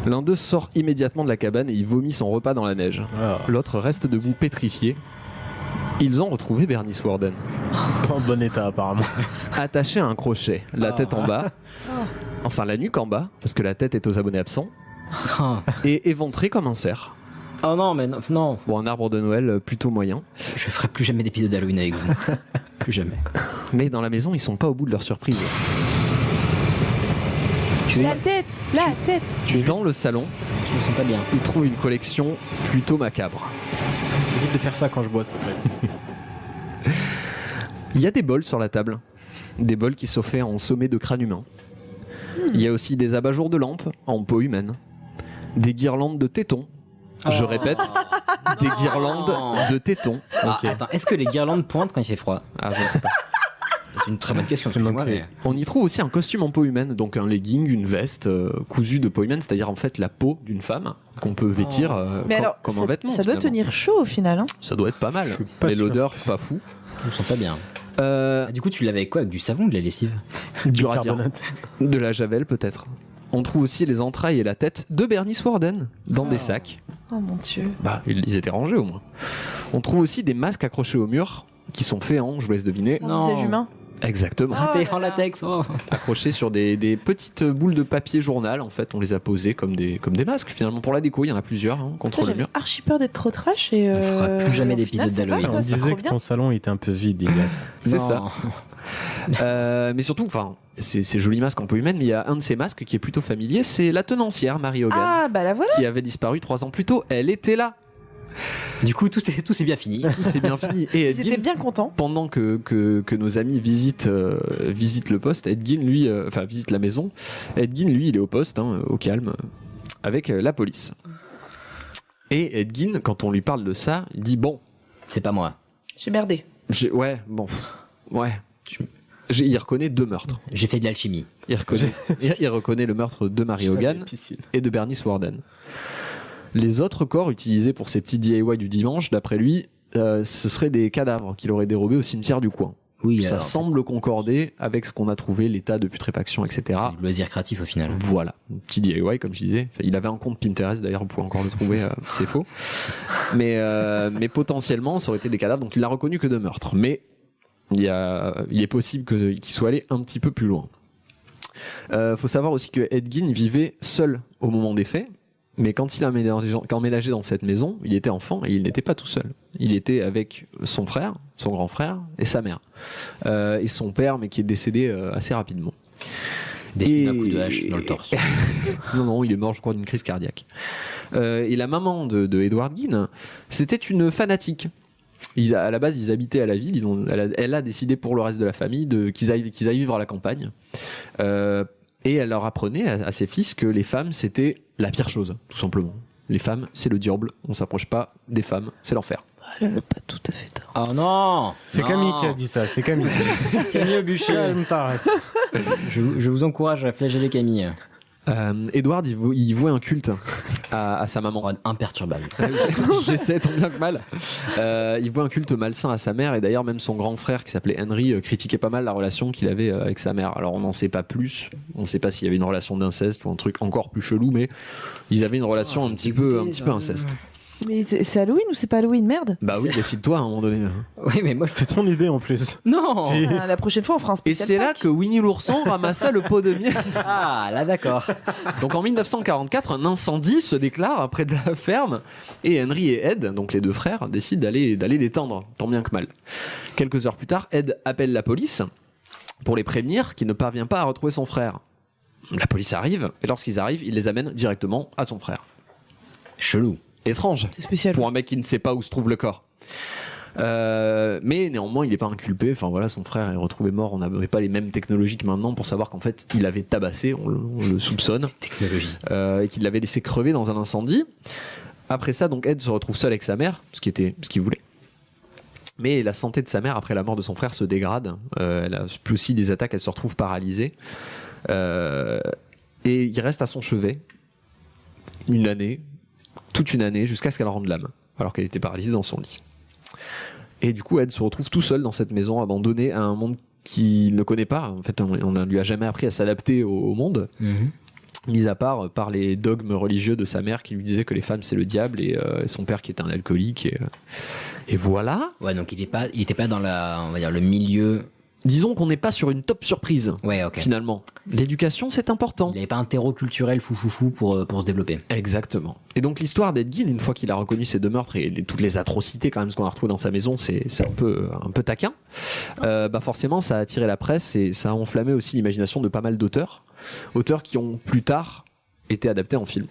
L'un d'eux sort immédiatement de la cabane et il vomit son repas dans la neige. L'autre reste debout pétrifié. Ils ont retrouvé Bernice Warden. En bon état apparemment. Attaché à un crochet, la tête en bas, enfin la nuque en bas, parce que la tête est aux abonnés absents, et éventré comme un cerf. Oh non, mais non. Bon, un arbre de Noël plutôt moyen. Je ferai plus jamais d'épisode d'Halloween avec vous. Plus jamais. Mais dans la maison, ils sont pas au bout de leur surprise. La tête. Dans le salon, Je me sens pas bien. ils trouvent une collection plutôt macabre. Évite de faire ça quand je bois, s'il te plaît. Il y a des bols sur la table. Des bols qui sont faits en sommet de crâne humain. Il y a aussi des abat-jours de lampes en peau humaine. Des guirlandes de tétons. Je répète, des guirlandes de tétons. Ah, attends, est-ce que les guirlandes pointent quand il fait froid? Ah, je ne sais pas. C'est une très bonne question, excuse-moi, mais... On y trouve aussi un costume en peau humaine, donc un legging, une veste cousue de peau humaine, c'est-à-dire en fait la peau d'une femme qu'on peut vêtir Mais alors, comme ça, un vêtement. ça doit finalement. tenir chaud au final. Hein. Ça doit être pas mal. pas Mais sûr. l'odeur, pas fou. Je me sens pas bien. Ah, du coup, tu l'avais avec quoi? Avec du savon ou de la lessive? Du radiant. Carbonate. De la javel peut-être. On trouve aussi les entrailles et la tête de Bernice Warden dans des sacs. Oh mon dieu. Bah, ils étaient rangés au moins. On trouve aussi des masques accrochés au mur qui sont faits en, je vous laisse deviner, Un visage humain. exactement. Raté là en là. latex, oh. Accrochés sur des petites boules de papier journal, en fait, on les a posés comme des masques finalement pour la déco. Il y en a plusieurs contre le J'avais mur. archi peur d'être trop trash et. On fera plus jamais au d'épisode final, ça va, d'Halloween. quoi, On c'est disait trop que bien. ton salon était un peu vide, Elias. C'est Non. ça. Mais surtout, enfin, c'est joli masque en peau humaine, mais il y a un de ces masques qui est plutôt familier, c'est la tenancière Marie Hogan, Ah bah la voilà. qui avait disparu 3 ans plus tôt. Elle était là. Du coup, tout s'est bien fini. Tout s'est bien fini. Et Ils étaient bien contents. pendant que nos amis visitent le poste, Ed Gein, lui, visite la maison. Ed Gein, lui, il est au poste, hein, au calme, avec la police. Et Ed Gein, quand on lui parle de ça, il dit bon, C'est pas moi. J'ai merdé. Il reconnaît 2 meurtres. J'ai fait de l'alchimie. Il reconnaît le meurtre de Marie Hogan et de Bernice Warden. Les autres corps utilisés pour ces petits DIY du dimanche, d'après lui, ce seraient des cadavres qu'il aurait dérobés au cimetière du coin. Oui, Ça alors, semble concorder avec ce qu'on a trouvé, l'état de putréfaction, etc. c'est du loisir créatif au final. Voilà, petit DIY comme je disais. Enfin, il avait un compte Pinterest d'ailleurs, vous pouvez encore le trouver, c'est faux. Mais potentiellement, ça aurait été des cadavres, donc il n'a reconnu que 2 meurtres. Mais il est possible qu'il soit allé un petit peu plus loin. Faut savoir aussi que Ed Gein vivait seul au moment des faits. Mais quand il a emménagé dans cette maison, il était enfant et il n'était pas tout seul. Il était avec son frère, son grand frère et sa mère. Et son père, mais qui est décédé assez rapidement. Des d'un coup de hache dans le torse. Non, il est mort, je crois, d'une crise cardiaque. Et la maman de Edward Gein, c'était une fanatique. À la base, ils habitaient à la ville. Elle a décidé pour le reste de la famille qu'ils aillent vivre à la campagne. Et elle leur apprenait à ses fils que les femmes, c'était la pire chose, tout simplement. Les femmes, c'est le diable. On s'approche pas des femmes, c'est l'enfer. Elle avait pas tout à fait tort. Oh non. C'est Non. Camille qui a dit ça, c'est Camille. Camille Bûcher. Calme ta race. Je vous encourage à flageller Camille. Edward, il vouait un culte à sa maman. Oh, imperturbable. J'essaie tant bien que mal. Il voit un culte malsain à sa mère et d'ailleurs même son grand frère qui s'appelait Henry critiquait pas mal la relation qu'il avait avec sa mère. Alors on n'en sait pas plus, on ne sait pas s'il y avait une relation d'inceste ou un truc encore plus chelou, mais ils avaient une relation un petit peu inceste. Mais c'est Halloween ou c'est pas Halloween, merde? Bah oui, décide-toi à un moment donné. Oui, mais moi, C'était ton idée en plus. non. Si. La prochaine fois, on fera un Et spécial c'est là Pâques. que Winnie l'ourson ramassa le pot de miel. Ah, là, d'accord. Donc en 1944, un incendie se déclare près de la ferme et Henry et Ed, donc les deux frères, décident d'aller l'éteindre, tant bien que mal. Quelques heures plus tard, Ed appelle la police pour les prévenir qu'il ne parvient pas à retrouver son frère. La police arrive et lorsqu'ils arrivent, il les amène directement à son frère. Chelou. Étrange C'est spécial. pour un mec qui ne sait pas où se trouve le corps. Mais néanmoins, il n'est pas inculpé. Enfin voilà, son frère est retrouvé mort. On n'avait pas les mêmes technologies que maintenant pour savoir qu'en fait, il avait tabassé, on le soupçonne, Technologie. et qu'il l'avait laissé crever dans un incendie. Après ça, donc Ed se retrouve seul avec sa mère, ce qu'il voulait. Mais la santé de sa mère après la mort de son frère se dégrade. Elle a plus aussi des attaques, elle se retrouve paralysée. Et il reste à son chevet toute une année, jusqu'à ce qu'elle rende l'âme, alors qu'elle était paralysée dans son lit. Et du coup, Ed se retrouve tout seul dans cette maison abandonnée à un monde qu'il ne connaît pas. En fait, on ne lui a jamais appris à s'adapter au monde, mis à part par les dogmes religieux de sa mère qui lui disaient que les femmes c'est le diable et son père qui était un alcoolique. Et voilà. Ouais, donc il était pas dans on va dire, le milieu. Disons qu'on n'est pas sur une top surprise. Ouais, ok. Finalement, l'éducation c'est important. Il n'avait pas un terreau culturel fou pour se développer. Exactement. Et donc l'histoire d'Ed Gein, une fois qu'il a reconnu ces deux meurtres et toutes les atrocités quand même ce qu'on a retrouvé dans sa maison, c'est un peu taquin. Bah forcément, ça a attiré la presse et ça a enflammé aussi l'imagination de pas mal d'auteurs qui ont plus tard été adaptés en film.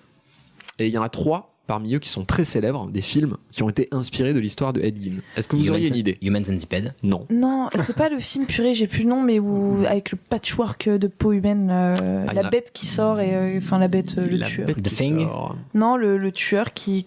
Et il y en a 3 parmi eux qui sont très célèbres, des films qui ont été inspirés de l'histoire de Ed Gein. Est-ce que vous auriez une idée? Human Centipede. Non. Non, c'est pas le film purée, j'ai plus le nom, mais où avec le patchwork de peau humaine, la bête qui sort et enfin la bête, le tueur. Bête The qui Thing. sort. Non, le tueur qui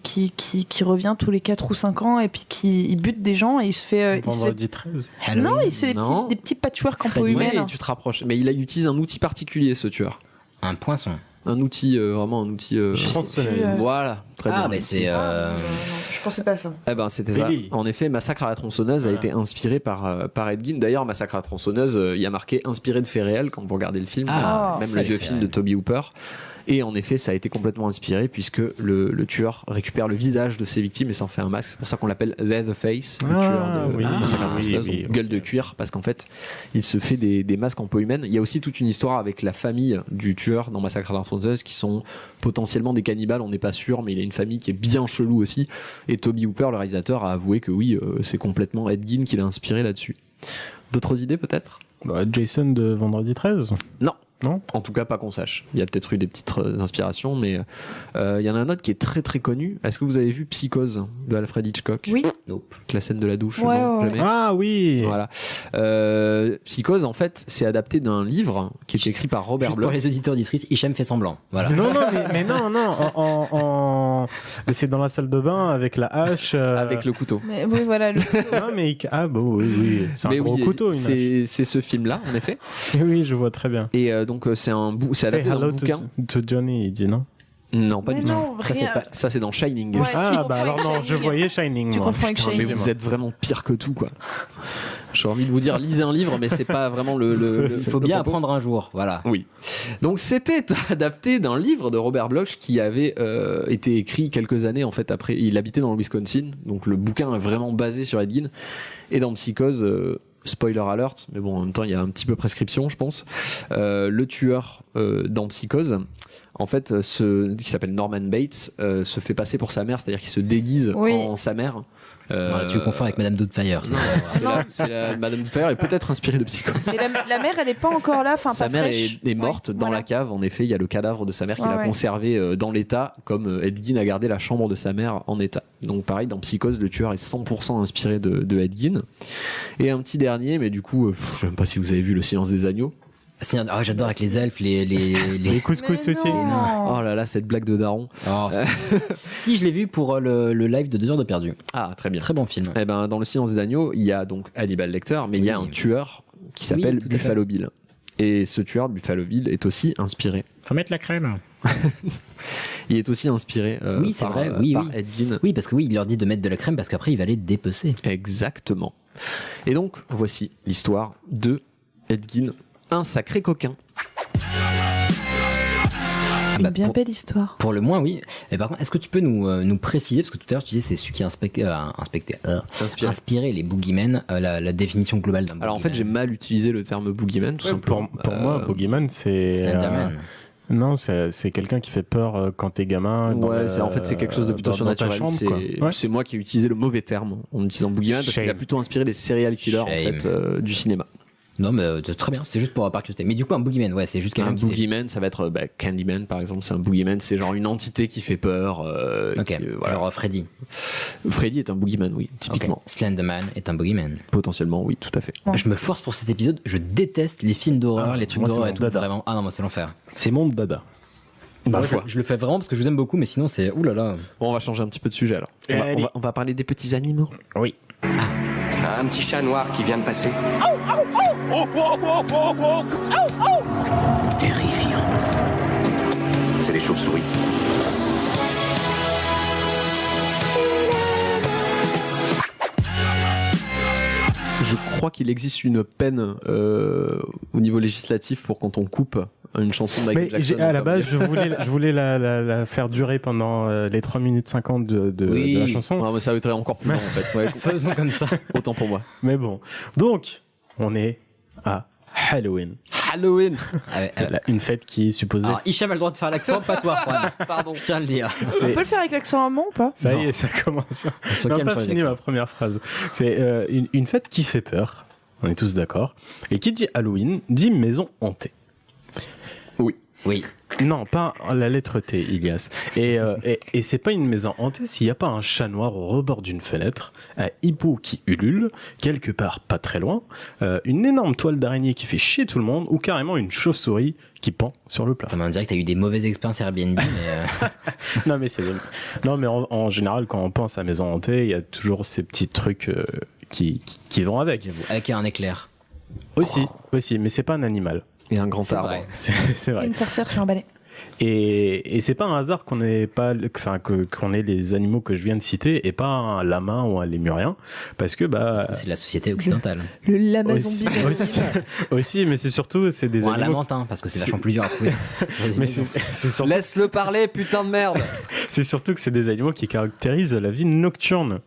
revient tous les 4 ou 5 ans et puis il bute des gens et il se fait. Vendredi 13. Non, il se fait Non. des petits patchwork en peau Freddy. humaine. Ouais, tu te rapproches. Mais il utilise un outil particulier, ce tueur. Un poinçon. Un outil, vraiment un outil. Je sais pense que- plus, Voilà, très bien. Ah, mais c'est. Je pensais pas à ça. Eh ben, c'était ça. Billy. En effet, Massacre à la tronçonneuse a été inspiré par Ed Gein. D'ailleurs, Massacre à la tronçonneuse, il y a marqué inspiré de faits réels quand vous regardez le film, Ah, même ça, le les vieux faits film de réels. Toby Hooper. Et en effet, ça a été complètement inspiré puisque le tueur récupère le visage de ses victimes et s'en fait un masque. C'est pour ça qu'on l'appelle Leatherface, le tueur de oui. Massacre à la tronçonneuse, Oui, donc oui, gueule de cuir, parce qu'en fait, il se fait des masques en peau humaine. Il y a aussi toute une histoire avec la famille du tueur dans Massacre à la tronçonneuse qui sont potentiellement des cannibales, on n'est pas sûr, mais il a une famille qui est bien chelou aussi. Et Toby Hooper, le réalisateur, a avoué que oui, c'est complètement Ed Gein qui l'a inspiré là-dessus. D'autres idées peut-être? Bah, Jason de Vendredi 13. Non. Non. En tout cas, pas qu'on sache. Il y a peut-être eu des petites inspirations, mais il y en a un autre qui est très très connu. Est-ce que vous avez vu Psychose de Alfred Hitchcock? Oui. Nope. La scène de la douche. Ouais, non, ouais. jamais. Ah oui. Voilà. Psychose, en fait, c'est adapté d'un livre qui est écrit par Robert Juste pour Bloch. les auditeurs auditrices, Hicham fait semblant. Voilà. Non, mais non. Mais c'est dans la salle de bain avec la hache. Avec le couteau. Mais oui, voilà. Non, mais ah bon, oui. C'est un Mais gros oui, couteau. Une hache. c'est ce film-là, en effet. Oui, je vois très bien. Et donc, c'est adapté d'un Hello bouquin. to Johnny, il dit non. Non, pas Mais du tout. non, Ça, c'est rien. pas- Ça, c'est dans Shining. Ouais, tu Ah, confonds bah alors avec non, Shining. je voyais Shining. Tu moi. confonds avec Putain, Shining. Mais vous êtes vraiment pire que tout, quoi. J'ai envie de vous dire, lisez un livre, mais c'est pas vraiment le Il faut bien propos. apprendre un jour. Voilà. Oui. Donc c'était adapté d'un livre de Robert Bloch qui avait été écrit quelques années en fait après. Il habitait dans le Wisconsin, donc le bouquin est vraiment basé sur Ed Gein. Et dans Psychose, spoiler alert, mais bon en même temps il y a un petit peu prescription, je pense. Le tueur dans Psychose, en fait, qui s'appelle Norman Bates, se fait passer pour sa mère, c'est-à-dire qu'il se déguise Oui. en sa mère. Non, tu confonds avec Madame Doubtfire. Non, c'est la Madame Doubtfire est peut-être inspirée de Psychose. Mais la mère, elle est pas encore là. Enfin, Sa pas mère fraîche. est morte Ouais, dans voilà. la cave. En effet, il y a le cadavre de sa mère qu'il Ouais, a ouais. conservé dans l'état, comme Ed Gein a gardé la chambre de sa mère en état. Donc pareil, dans Psychose, le tueur est 100% inspiré de Ed Gein. Et un petit dernier, mais du coup, je sais même pas si vous avez vu Le Silence des agneaux. Ah, j'adore avec les elfes, les... Les couscous Mais aussi. non. Oh là là, cette blague de daron. Oh, si, je l'ai vu pour le live de 2 heures de perdu. Ah, très bien. Très bon film. Eh ben, dans Le Silence des agneaux, il y a donc Hannibal Lecter, mais il y a Oui. un tueur qui s'appelle tout à fait. Buffalo Bill. Et ce tueur, Buffalo Bill, est aussi inspiré. Faut mettre la crème. Il est aussi inspiré Oui, c'est par, vrai, oui, par oui. Ed Gein. Oui, parce que oui, il leur dit de mettre de la crème parce qu'après il va les dépecer. Exactement. Et donc, voici l'histoire de Ed Gein, un sacré coquin. Une bien belle histoire. Pour le moins, oui. Et par contre, est-ce que tu peux nous préciser, parce que tout à l'heure tu disais c'est celui qui a inspiré les boogeymen, la définition globale d'un boogeyman. Alors en fait, j'ai mal utilisé le terme boogeyman, tout simplement. Pour moi, boogeyman, c'est Slenderman. non, c'est quelqu'un qui fait peur quand t'es gamin. Ouais, en fait, c'est quelque chose de plutôt surnaturel. C'est moi qui ai utilisé le mauvais terme en utilisant boogeyman parce qu'il a plutôt inspiré les serial killers en fait, du cinéma. Non, mais c'est très bien, c'était juste pour par curiosité. Mais du coup, un boogeyman, ouais, c'est juste quelqu'un qui boogeyman, ça va être Candyman par exemple. C'est un boogeyman, c'est genre une entité qui fait peur. Ok, voilà. Genre Freddy. Freddy est un boogeyman, oui, typiquement. Okay. Slenderman est un boogeyman. Potentiellement, oui, tout à fait. Je me force pour cet épisode, je déteste les films d'horreur, les trucs d'horreur et tout, vraiment. Ah non, moi c'est l'enfer. C'est mon dada. Je le fais vraiment parce que je vous aime beaucoup, mais sinon c'est oulala. Bon, on va changer un petit peu de sujet alors. On va parler des petits animaux. Oui. Un petit chat noir qui vient de passer. Terrifiant. C'est des chauves-souris. Je crois qu'il existe une peine au niveau législatif pour quand on coupe une chanson de Michael Jackson. À la base, je voulais la faire durer pendant les 3 minutes 50 de la chanson. Non, mais ça va être encore plus long en fait. Ouais, faisons comme ça. Autant pour moi. Mais bon. Donc, on est à Halloween. Halloween. Une fête qui est supposée... Alors, Hicham a le droit de faire l'accent, pas toi, Juan. Pardon, je tiens à le dire. On peut le faire avec l'accent allemand ou pas? Ça y est, ça commence. Je n'ai pas fini ma première phrase. C'est une fête qui fait peur. On est tous d'accord. Et qui dit Halloween, dit maison hantée. Oui. Non, pas la lettre T, Ilias. Et c'est pas une maison hantée s'il n'y a pas un chat noir au rebord d'une fenêtre, un hibou qui ulule, quelque part pas très loin, une énorme toile d'araignée qui fait chier tout le monde, ou carrément une chauve-souris qui pend sur le plafond. On dirait que t'as eu des mauvaises expériences Airbnb, mais... Non, mais en général, quand on pense à maison hantée, il y a toujours ces petits trucs qui vont avec. Avec un éclair. Aussi, mais c'est pas un animal. Et un grand arbre. C'est vrai. Et une sorcière qui est emballée. Et c'est pas un hasard qu'on ait les animaux que je viens de citer et pas un lama ou un lémurien, parce que c'est de la société occidentale. Le lama zombie. Aussi, mais c'est surtout des ou un animaux. lamentin, parce que c'est vachement plus dur à trouver. Mais c'est surtout... Laisse-le parler, putain de merde. C'est surtout que c'est des animaux qui caractérisent la vie nocturne.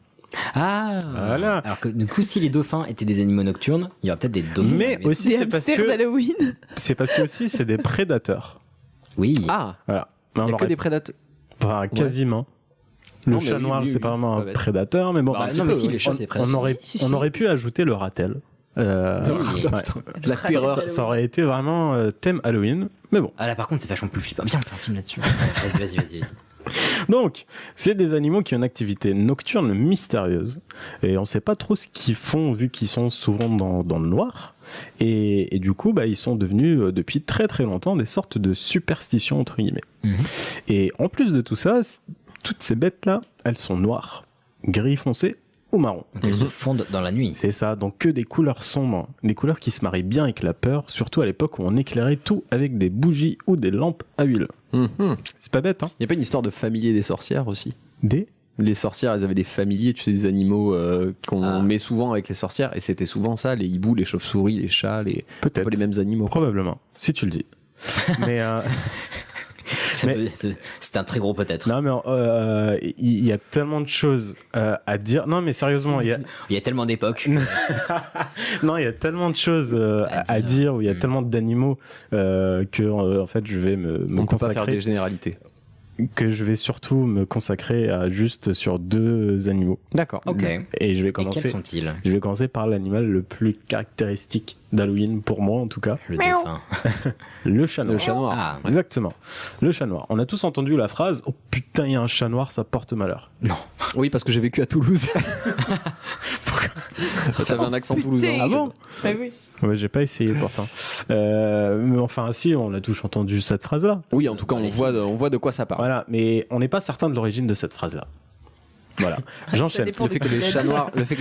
Ah, voilà. Alors que du coup, si les dauphins étaient des animaux nocturnes, il y aurait peut-être des dauphins. Mais aussi, des hamsters d'Halloween. C'est parce que aussi, c'est des prédateurs. Oui. Ah. Voilà. Il n'y a que des prédateurs. Enfin, quasiment. Le chat noir, c'est pas vraiment un prédateur, mais bon. Non, mais si, les chats, c'est prédateur. On aurait pu ajouter le ratel. La terreur. Ça aurait été vraiment thème Halloween, mais bon. Ah là, par contre, c'est vachement plus flippant. Viens, on fait un film là-dessus. Vas-y. Donc, c'est des animaux qui ont une activité nocturne mystérieuse. Et on sait pas trop ce qu'ils font, vu qu'ils sont souvent dans le noir. Et du coup, ils sont devenus, depuis très très longtemps, des sortes de superstitions, entre guillemets. Mm-hmm. Et en plus de tout ça, toutes ces bêtes-là, elles sont noires, gris foncé ou marron. Donc elles se fondent dans la nuit. C'est ça, donc que des couleurs sombres, des couleurs qui se marient bien avec la peur, surtout à l'époque où on éclairait tout avec des bougies ou des lampes à huile. Mm-hmm. C'est pas bête, hein? Il n'y a pas une histoire de familier des sorcières aussi? Les sorcières, elles avaient des familiers, tu sais, des animaux qu'on met souvent avec les sorcières, et c'était souvent ça, les hiboux, les chauves-souris, les chats, peut-être pas les mêmes animaux. Probablement, si tu le dis. Mais c'est un très gros peut-être. Non, mais il y a tellement de choses à dire. Non, mais sérieusement, il y a tellement d'époques. Non, il y a tellement de choses à dire, où il y a tellement d'animaux que en fait, je vais me On consacrer. peut pas faire des généralités. Que je vais surtout me consacrer à juste sur 2 animaux. D'accord. Ok. Et je vais commencer. Et quels sont-ils? Je vais commencer par l'animal le plus caractéristique d'Halloween pour moi en tout cas. Le dauphin. Le chat noir. Le chat noir. Ah, ouais. Exactement. Le chat noir. On a tous entendu la phrase « Oh putain, il y a un chat noir, ça porte malheur ». Non. Oui, parce que j'ai vécu à Toulouse. T'avais un accent toulousain. Ah bon? Bah oui. Ouais, j'ai pas essayé pourtant. Mais enfin, si, on a tous entendu cette phrase-là. Oui, en tout cas, on voit de quoi ça parle. Voilà, mais on n'est pas certain de l'origine de cette phrase-là. Voilà. J'enchaîne. Le fait que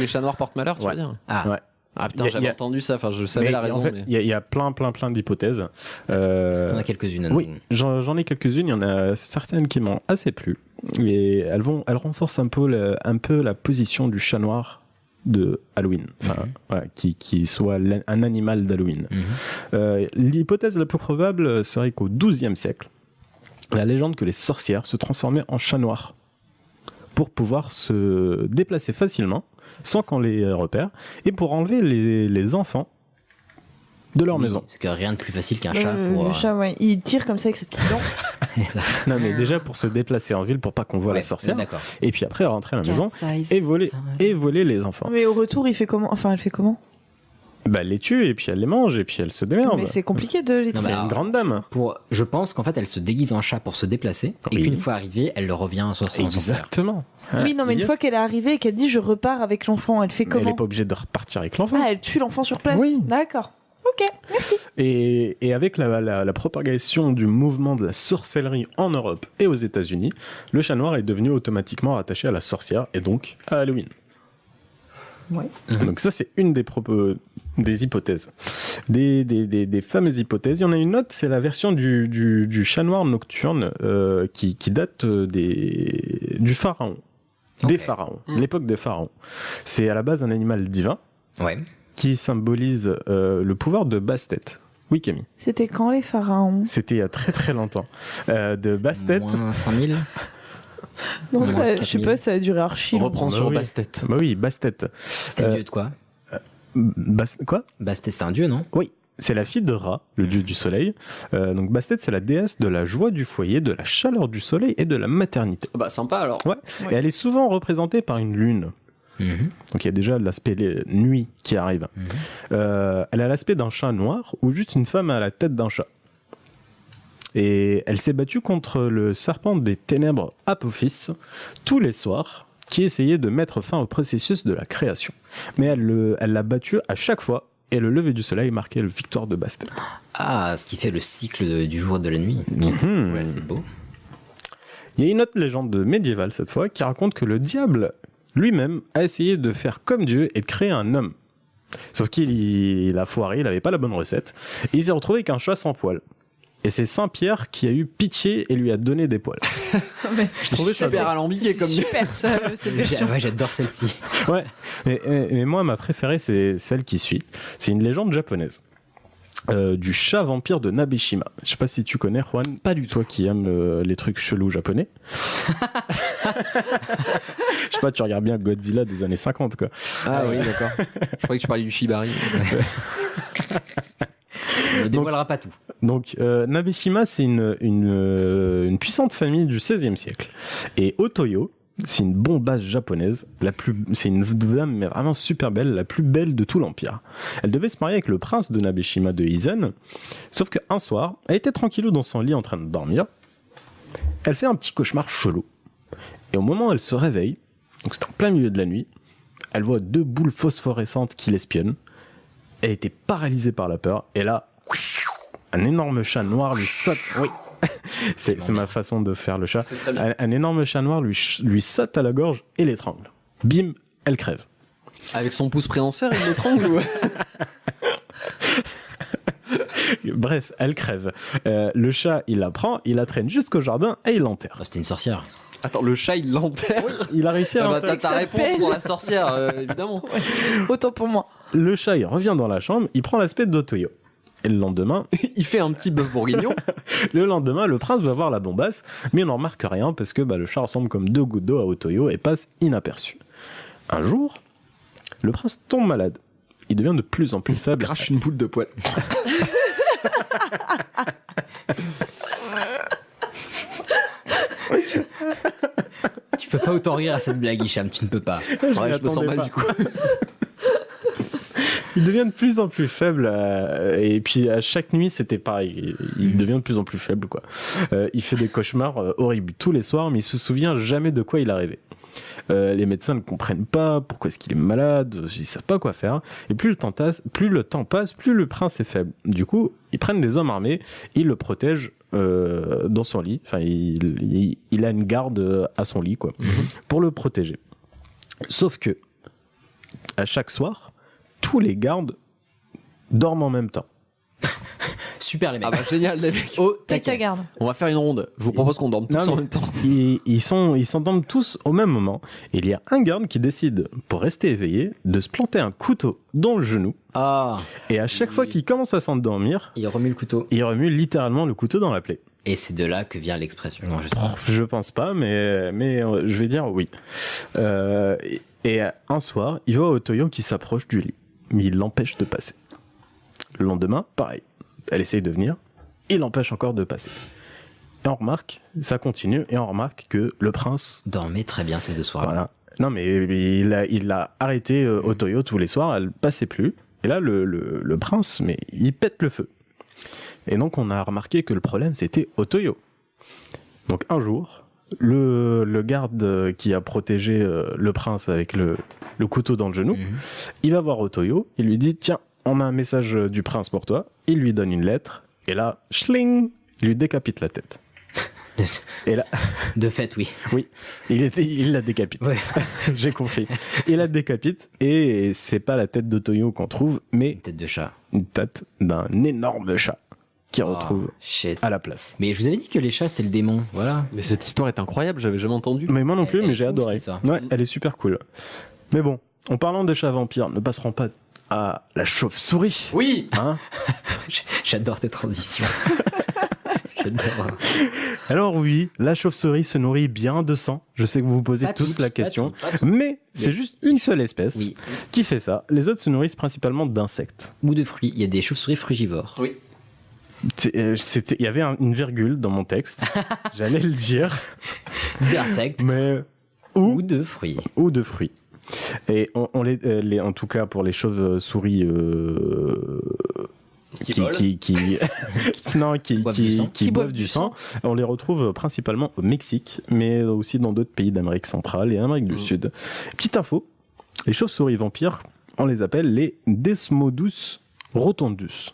les chats noirs portent malheur, tu veux dire? Ah. Ouais. Ah putain, j'avais entendu ça, enfin je savais la raison. En fait, il y a plein d'hypothèses. Est-ce que t'en as quelques-unes? Oui, j'en ai quelques-unes, il y en a certaines qui m'ont assez plu. Et elles renforcent un peu la position du chat noir de Halloween, voilà, qui soit un animal d'Halloween. L'hypothèse la plus probable serait qu'au XIIe siècle, la légende que les sorcières se transformaient en chats noirs pour pouvoir se déplacer facilement sans qu'on les repère et pour enlever les enfants de leur maison. Parce que rien de plus facile qu'un chat pour... Le chat, ouais, il tire comme ça avec ses petites dents. Non mais déjà pour se déplacer en ville pour pas qu'on voit la sorcière. D'accord. Et puis après rentrer à la maison et voler les enfants. Mais au retour, il fait comment? Enfin, elle fait comment? Bah elle les tue et puis elle les mange et puis elle se démerde. Mais c'est compliqué de les Non, C'est mais une grande dame. Je pense qu'en fait, elle se déguise en chat pour se déplacer et Oui. qu'une fois arrivée, elle le revient en sorcière. Exactement. Oui, non, mais une fois qu'elle est arrivée et qu'elle dit je repars avec l'enfant, elle fait Elle comment? n'est pas obligée de repartir avec l'enfant. Ah, elle tue l'enfant sur place. Oui. D'accord. Ok, merci. Et avec la propagation du mouvement de la sorcellerie en Europe et aux États-Unis, le chat noir est devenu automatiquement rattaché à la sorcière et donc à Halloween. Ouais. Donc ça c'est une des hypothèses, des fameuses hypothèses. Il y en a une autre, c'est la version du chat noir nocturne qui date du pharaon, des pharaons, l'époque des pharaons. C'est à la base un animal divin. Ouais. Qui symbolise le pouvoir de Bastet. Oui, Camille. C'était quand les pharaons? C'était il y a très très longtemps. De Bastet. Moins 5000. Non, Moins je sais pas, ça a duré archi. On reprend sur oui. Bastet. Bah oui, Bastet. C'était le dieu de quoi? Quoi? Bastet, c'est un dieu, non? Oui. C'est la fille de Ra, le dieu du soleil. Donc Bastet, c'est la déesse de la joie du foyer, de la chaleur du soleil et de la maternité. Bah sympa alors. Ouais. Et elle est souvent représentée par une lune. Donc il y a déjà l'aspect nuit qui arrive. Elle a l'aspect d'un chat noir ou juste une femme à la tête d'un chat. Et elle s'est battue contre le serpent des ténèbres Apophis tous les soirs qui essayait de mettre fin au processus de la création. Mais elle l'a battu à chaque fois et le lever du soleil marquait la victoire de Bastet. Ah, ce qui fait le cycle du jour et de la nuit. Ouais, c'est beau. Il y a une autre légende médiévale cette fois qui raconte que le diable lui-même a essayé de faire comme Dieu et de créer un homme. Sauf qu'il a foiré, il n'avait pas la bonne recette. Et il s'est retrouvé avec un chat sans poils. Et c'est Saint Pierre qui a eu pitié et lui a donné des poils. Je trouvais ça super alambiqué comme super ça, cette version. Ouais, j'adore celle-ci. Ouais. Mais moi, ma préférée, c'est celle qui suit. C'est une légende japonaise. Du chat vampire de Nabeshima. Je sais pas si tu connais, Juan. Pas du tout. Toi qui aimes les trucs chelous japonais. Je sais pas, tu regardes bien Godzilla des années 50, quoi. Ah oui, d'accord. Je croyais que tu parlais du Shibari. On ne dévoilera pas tout. Donc, Nabeshima, c'est une puissante famille du XVIe siècle. Et Otoyo, c'est une bombasse japonaise, c'est une dame mais vraiment super belle, la plus belle de tout l'Empire. Elle devait se marier avec le prince de Nabeshima de Hizen, sauf qu'un soir, elle était tranquillou dans son lit en train de dormir, elle fait un petit cauchemar chelou. Et au moment où elle se réveille, donc c'est en plein milieu de la nuit, elle voit 2 boules phosphorescentes qui l'espionnent, elle était paralysée par la peur, et là, un énorme chat noir lui saute... Oui. C'est ma façon de faire le chat. Un énorme chat noir lui saute à la gorge et l'étrangle. Bim, elle crève. Avec son pouce préhenseur, il l'étrangle ou... Bref, elle crève. Le chat, il la prend, il la traîne jusqu'au jardin et il l'enterre. Oh, c'était une sorcière. Attends, le chat, il l'enterre. Il a réussi à l'enterrer. T'as ta réponse pour la sorcière, évidemment. Ouais. Autant pour moi. Le chat, il revient dans la chambre, il prend l'aspect d'Otoyo. Et le lendemain, il fait un petit bœuf bourguignon. Le lendemain, le prince va voir la bombasse, mais il n'en remarque rien parce que le chat ressemble comme 2 gouttes d'eau à Otoyo et passe inaperçu. Un jour, le prince tombe malade. Il devient de plus en plus faible. Crache une boule de poil. Tu peux pas autant rire à cette blague, Hicham, tu ne peux pas. Ouais, je me sens mal du coup. Il devient de plus en plus faible et puis à chaque nuit c'était pareil, il devient de plus en plus faible quoi. Il fait des cauchemars horribles tous les soirs mais il se souvient jamais de quoi il a rêvé. Les médecins ne comprennent pas pourquoi est-ce qu'il est malade, ils savent pas quoi faire et plus le temps passe, plus le prince est faible. Du coup, ils prennent des hommes armés, ils le protègent dans son lit, enfin il a une garde à son lit quoi pour le protéger. Sauf que à chaque soir tous les gardes dorment en même temps. Super les mecs. Ah bah génial les mecs. Oh, ta garde. On va faire une ronde. Je vous propose qu'on dorme tous en même temps. Ils s'endorment tous au même moment. Et il y a un garde qui décide, pour rester éveillé, de se planter un couteau dans le genou. Ah. Et à chaque fois qu'il commence à s'endormir, Il remue le couteau. il remue littéralement le couteau dans la plaie. Et c'est de là que vient l'expression. Non, je sais pas. Je pense pas, mais je vais dire oui. Et un soir, il voit Otoyo qui s'approche du lit, mais il l'empêche de passer. Le lendemain, pareil. Elle essaye de venir, il l'empêche encore de passer. Et on remarque, ça continue, et on remarque que le prince Dormait très bien ces 2 soirs. voilà. Non, mais il a arrêté Otoyo tous les soirs, elle passait plus. Et là, le prince, mais il pète le feu. Et donc, on a remarqué que le problème, c'était Otoyo. Donc, un jour, le garde qui a protégé le prince avec le couteau dans le genou, il va voir Otoyo, il lui dit, tiens, on a un message du prince pour toi. Il lui donne une lettre, et là, schling, il lui décapite la tête. Et là, De fait, oui. oui, il la décapite. Ouais. J'ai compris. Il la décapite et c'est pas la tête d'Otoyo qu'on trouve, mais Tête de chat. une tête d'un énorme chat qui retrouve Shit. à la place. Mais je vous avais dit que les chats c'était le démon, voilà. Mais cette histoire est incroyable, j'avais jamais entendu. Mais moi non plus, Elle mais est j'ai ouf, adoré. cette histoire. Ouais, elle est super cool. Mais bon, en parlant de chats vampires, ne passerons pas à la chauve-souris. Oui. Hein J'adore tes transitions. J'adore. Alors oui, la chauve-souris se nourrit bien de sang. Je sais que vous vous posez Pas tous toutes, la pas question, toutes, pas toutes. mais c'est juste une seule espèce Oui. qui fait ça. Les autres se nourrissent principalement d'insectes. Ou de fruits. Il y a des chauves-souris frugivores. Oui. Il y avait une virgule dans mon texte. J'allais le dire, D'insectes mais ou de fruits. ou de fruits. Et en tout cas pour les chauves-souris qui boivent du sang, on les retrouve principalement au Mexique, mais aussi dans d'autres pays d'Amérique centrale et d'Amérique du Sud. Petite info, les chauves-souris vampires, on les appelle les Desmodus rotundus.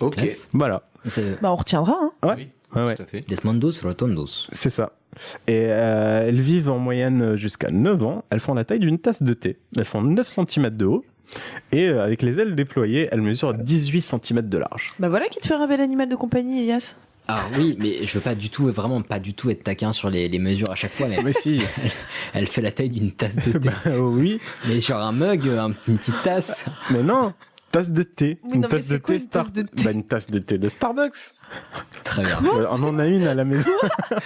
Ok. Yes. Voilà. C'est Bah, on retiendra, hein. Ouais. Oui, Ouais. tout à fait. Desmondus rotundos. C'est ça. Et elles vivent en moyenne jusqu'à 9 ans. Elles font la taille d'une tasse de thé. Elles font 9 cm de haut. Et avec les ailes déployées, elles mesurent 18 cm de large. Bah voilà qui te fait un bel animal de compagnie, Elias. Ah oui, mais je veux pas du tout, vraiment pas du tout être taquin sur les mesures à chaque fois, mais Mais si. elle fait la taille d'une tasse de thé. Bah, oui. Mais genre un mug, une petite tasse. Mais non. Tasse de thé. Oui, non, mais c'est quoi, une Star- tasse de thé Bah, une tasse de thé de Starbucks. Très bien. On en a une à la maison.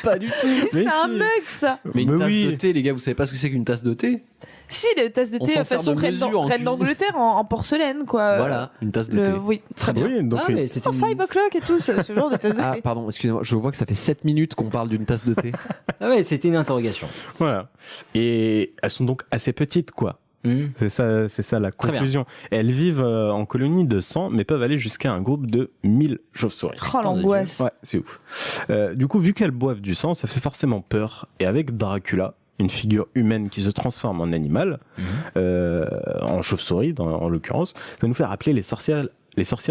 Pas du tout. Mais c'est un si. mug, ça. Mais une tasse oui. de thé, les gars, vous savez pas ce que c'est qu'une tasse de thé? Si, les tasses de On thé s'en à sert façon de reine mesure en reine cuisine. d'Angleterre en porcelaine, quoi. Voilà, une tasse de thé. Oui, très bien. Oui, donc Ah, oui. mais c'est En 5 o'clock et tout, ce genre de tasse de Ah, thé. pardon, excusez-moi, je vois que ça fait 7 minutes qu'on parle d'une tasse de thé. Ah ouais, c'était une interrogation. Voilà. Et elles sont donc assez petites, quoi. C'est ça la Très bien. conclusion. Et elles vivent en colonie de 100, mais peuvent aller jusqu'à un groupe de 1000 chauves-souris. Oh, l'angoisse. Ouais, c'est ouf. Du coup, vu qu'elles boivent du sang, ça fait forcément peur. Et avec Dracula, une figure humaine qui se transforme en animal, en chauve-souris en l'occurrence, ça nous fait rappeler les sorcières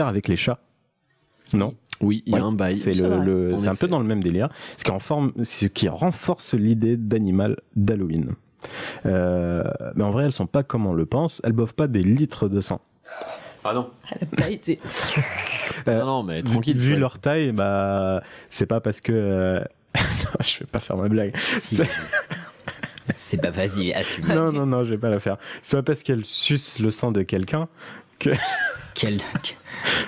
avec les chats. Non? Oui, il y a Ouais, un bail. C'est Ça va. c'est un peu dans le même délire, ce qui renforce l'idée d'animal d'Halloween. Mais en vrai, elles sont pas comme on le pense. Elles boivent pas des litres de sang. Ah non. Elle a pas été. Non, mais tranquille. Vu ouais. leur taille, bah c'est pas parce que non, je vais pas faire ma blague. Si, c'est pas vas-y, assume. Non, je vais pas la faire. C'est pas parce qu'elles sucent le sang de quelqu'un que. Quel.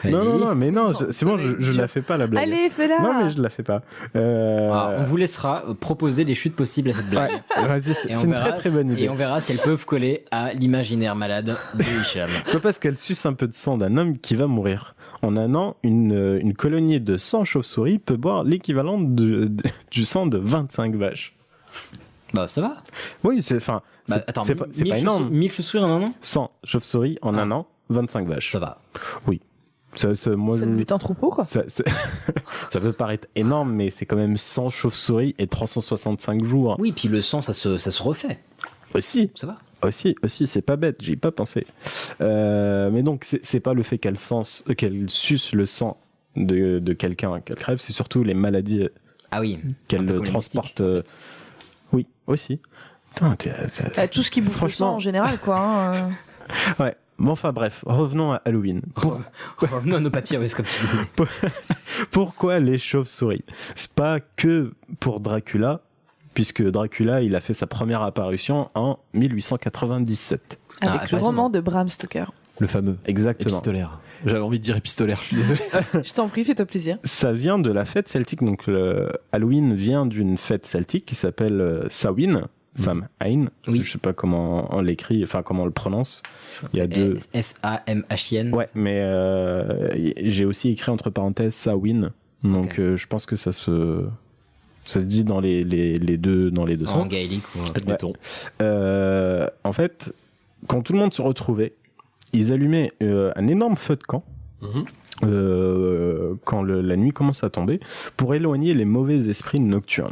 Non, mais non, c'est bon, je la fais pas la blague. Allez, fais-la. Non, mais je la fais pas. On vous laissera proposer les chutes possibles à cette blague. Ouais, vas-y, c'est Et on une verra très très bonne idée. Et on verra si elles peuvent coller à l'imaginaire malade de Hicham. C'est pas parce qu'elle suce un peu de sang d'un homme qui va mourir. En un an, une colonie de 100 chauves-souris peut boire l'équivalent du sang de 25 vaches. Bah ça va. Oui, c'est Attends, c'est pas énorme. 1000 chaussures en un an 100 chauves-souris en un an, 25 vaches. Ça va. Oui. Moi, Ça te bute un troupeau, quoi. ça peut paraître énorme, mais c'est quand même 100 chauves-souris et 365 jours. Oui, puis le sang, ça se refait. Aussi. Ça va. Aussi, c'est pas bête, j'y ai pas pensé. Mais donc, c'est pas le fait qu'elle suce le sang de quelqu'un qu'elle crève, c'est surtout les maladies Ah oui. qu'elle Un peu comme les transporte. moustiques, en fait. Oui, aussi. Putain, Tout ce qui bouffe le sang Franchement. en général, quoi. hein. Ouais. Bon, enfin bref, revenons à Halloween. Revenons à nos papiers, comme tu disais. Pourquoi les chauves-souris? C'est pas que pour Dracula, puisque Dracula, il a fait sa première apparition en 1897. Avec pas le roman raison. de Bram Stoker. Le fameux. Exactement. Épistolaire. J'avais envie de dire épistolaire, je suis désolé. Je t'en prie, fais-toi plaisir. Ça vient de la fête celtique. Donc, Halloween vient d'une fête celtique qui s'appelle Samhain. Samhain. Oui. Je sais pas comment on l'écrit, enfin comment on le prononce. Il y a deux. S-A-M-H-I-N. Ouais, mais j'ai aussi écrit entre parenthèses Samhain. Donc, je pense que ça se dit dans les deux En sens. gaélique ou... Admettons. En fait, quand tout le monde se retrouvait, ils allumaient un énorme feu de camp. Quand la nuit commence à tomber, pour éloigner les mauvais esprits nocturnes.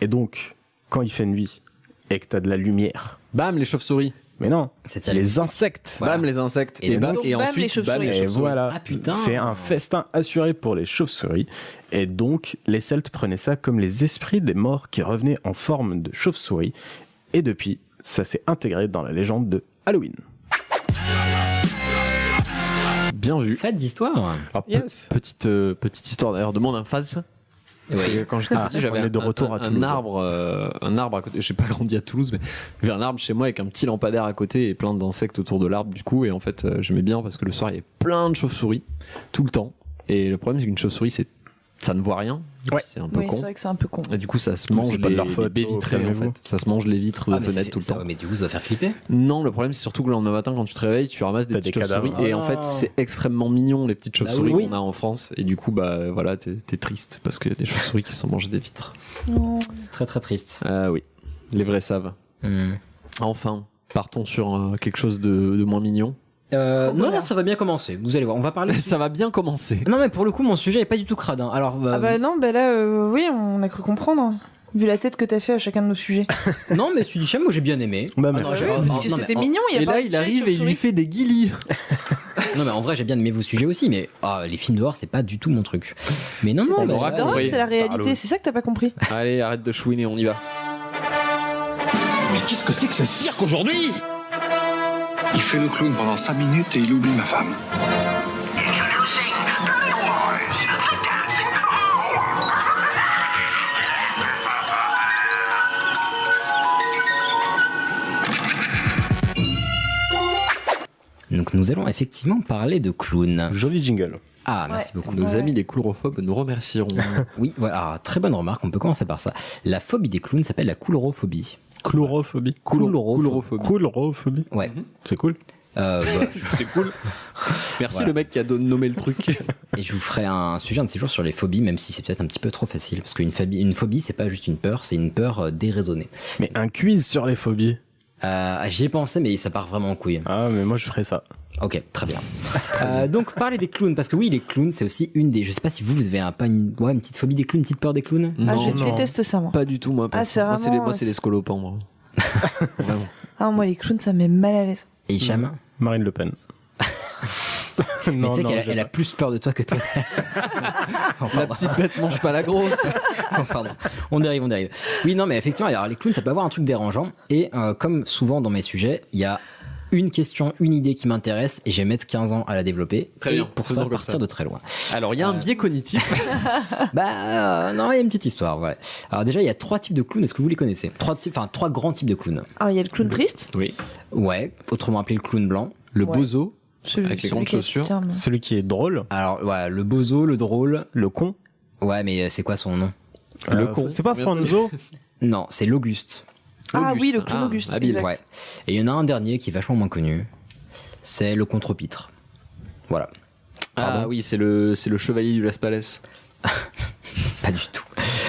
Et donc, quand il fait nuit et que t'as de la lumière, Bam, les chauves-souris. mais non, C'est ça, les insectes. Voilà. Bam, les insectes. Et bam, donc, et bam, ensuite, les chauves-souris. bam, les Et chauves-souris. voilà, Ah, putain. c'est un festin assuré pour les chauves-souris. Et donc, les Celtes prenaient ça comme les esprits des morts qui revenaient en forme de chauves-souris. Et depuis, ça s'est intégré dans la légende de Halloween. Bien vu. Fête d'histoire. Alors, petite histoire d'ailleurs de mon enfance. Parce que quand j'étais petit, j'avais on est de retour à Toulouse. un arbre à côté. J'ai pas grandi à Toulouse, mais il y avait un arbre chez moi avec un petit lampadaire à côté et plein d'insectes autour de l'arbre du coup. Et en fait, j'aimais bien parce que le soir il y avait plein de chauves-souris tout le temps. Et le problème c'est qu'une chauve-souris, ça ne voit rien. Ouais. C'est un peu Oui, con. c'est vrai que c'est un peu con. Et du coup, ça se mange c'est pas de leur les faute, baies vitrées en calmez-vous. fait. Ça se mange les vitres de fenêtres tout le temps. Mais du coup, ça va faire flipper. Non, le problème c'est surtout que le lendemain matin quand tu te réveilles, tu ramasses des T'as petites des cadavres. chauves-souris et en fait c'est extrêmement mignon les petites chauves-souris oui. qu'on a en France et du coup bah voilà t'es triste parce qu'il y a des chauves-souris qui se sont mangées des vitres. Non. C'est très très triste. Ah oui, les vrais savent. Enfin, partons sur quelque chose de moins mignon. Non, ça va bien commencer. Vous allez voir, on va parler. Ça va bien commencer. Non, mais pour le coup, mon sujet est pas du tout crade. Hein. Alors, Ah bah non, bah là, oui, on a cru comprendre. Vu la tête que t'as fait à chacun de nos sujets. non, mais celui d'Hicham, moi j'ai bien aimé. Bah, Ah, merci. non, Parce que non, mais c'était en- mignon, il y a Et pas là de il chat, arrive et il lui chauve-souris. fait des guilis. Non, mais en vrai, j'ai bien aimé vos sujets aussi, mais les films d'horreur, c'est pas du tout mon truc. Mais non, non, On mais aura Non, compris. c'est la réalité, Parle-nous. c'est ça que t'as pas compris. Allez, arrête de chouiner, on y va. Mais qu'est-ce que c'est que ce cirque aujourd'hui? Il fait le clown pendant 5 minutes et il oublie ma femme. Donc, nous allons effectivement parler de clown. Joli jingle. Ah, merci beaucoup. Nos Ouais. amis les coulrophobes nous remercieront. Oui, voilà, très bonne remarque, on peut commencer par ça. La phobie des clowns s'appelle la coulrophobie. Coulrophobie. Coulrophobie. Coulrophobie. Ouais. C'est cool. Bah, C'est cool. Merci Voilà. le mec qui a nommé le truc. et je vous ferai un sujet un de ces jours sur les phobies, même si c'est peut-être un petit peu trop facile. Parce qu'une phobie, c'est pas juste une peur, c'est une peur déraisonnée. Mais un quiz sur les phobies. J'y ai pensé, mais ça part vraiment en couille. Ah, mais moi je ferais ça. Ok, très bien. Donc, parler des clowns, parce que oui, les clowns, c'est aussi une des. Je sais pas si vous avez pas une petite phobie des clowns, une petite peur des clowns. Ah, Non, je non. déteste ça, moi. Pas du tout moi. Ah, c'est moi vraiment- c'est les scolopends moi. Vraiment. Ah, moi, les clowns, ça me met mal à l'aise. Et Hicham, Marine Le Pen. mais tu sais qu'elle j'ai elle a pas. plus peur de toi que toi. La petite bête mange pas la grosse. Oh, pardon. On arrive. Oui, non, mais effectivement, alors les clowns, ça peut avoir un truc dérangeant. Et comme souvent dans mes sujets, il y a une question, une idée qui m'intéresse et je vais mettre 15 ans à la développer. Très et bien, pour faisons ça, comme partir ça. de très loin. Alors il y a un biais cognitif. Non, il y a une petite histoire, ouais. Alors déjà, il y a 3 types de clowns. Est-ce que vous les connaissez? 3 grands types de clowns. Alors, il y a le clown triste. Oui. Ouais, autrement appelé le clown blanc. Le Ouais. bozo. Celui, Avec les celui grandes qui a chaussures. petit arme. Celui qui est drôle, Alors, ouais, le bozo, le drôle. le con. Ouais, mais c'est quoi son nom? Le con. C'est pas Bientôt. Franzo. Non, c'est l'Auguste. Ah Auguste. oui, le clown Ah, Auguste. habile. exact. Ouais. Et il y en a un dernier qui est vachement moins connu. C'est le contre-pitre. Voilà. Ah oui, c'est le chevalier du Las Palais. Pas du tout.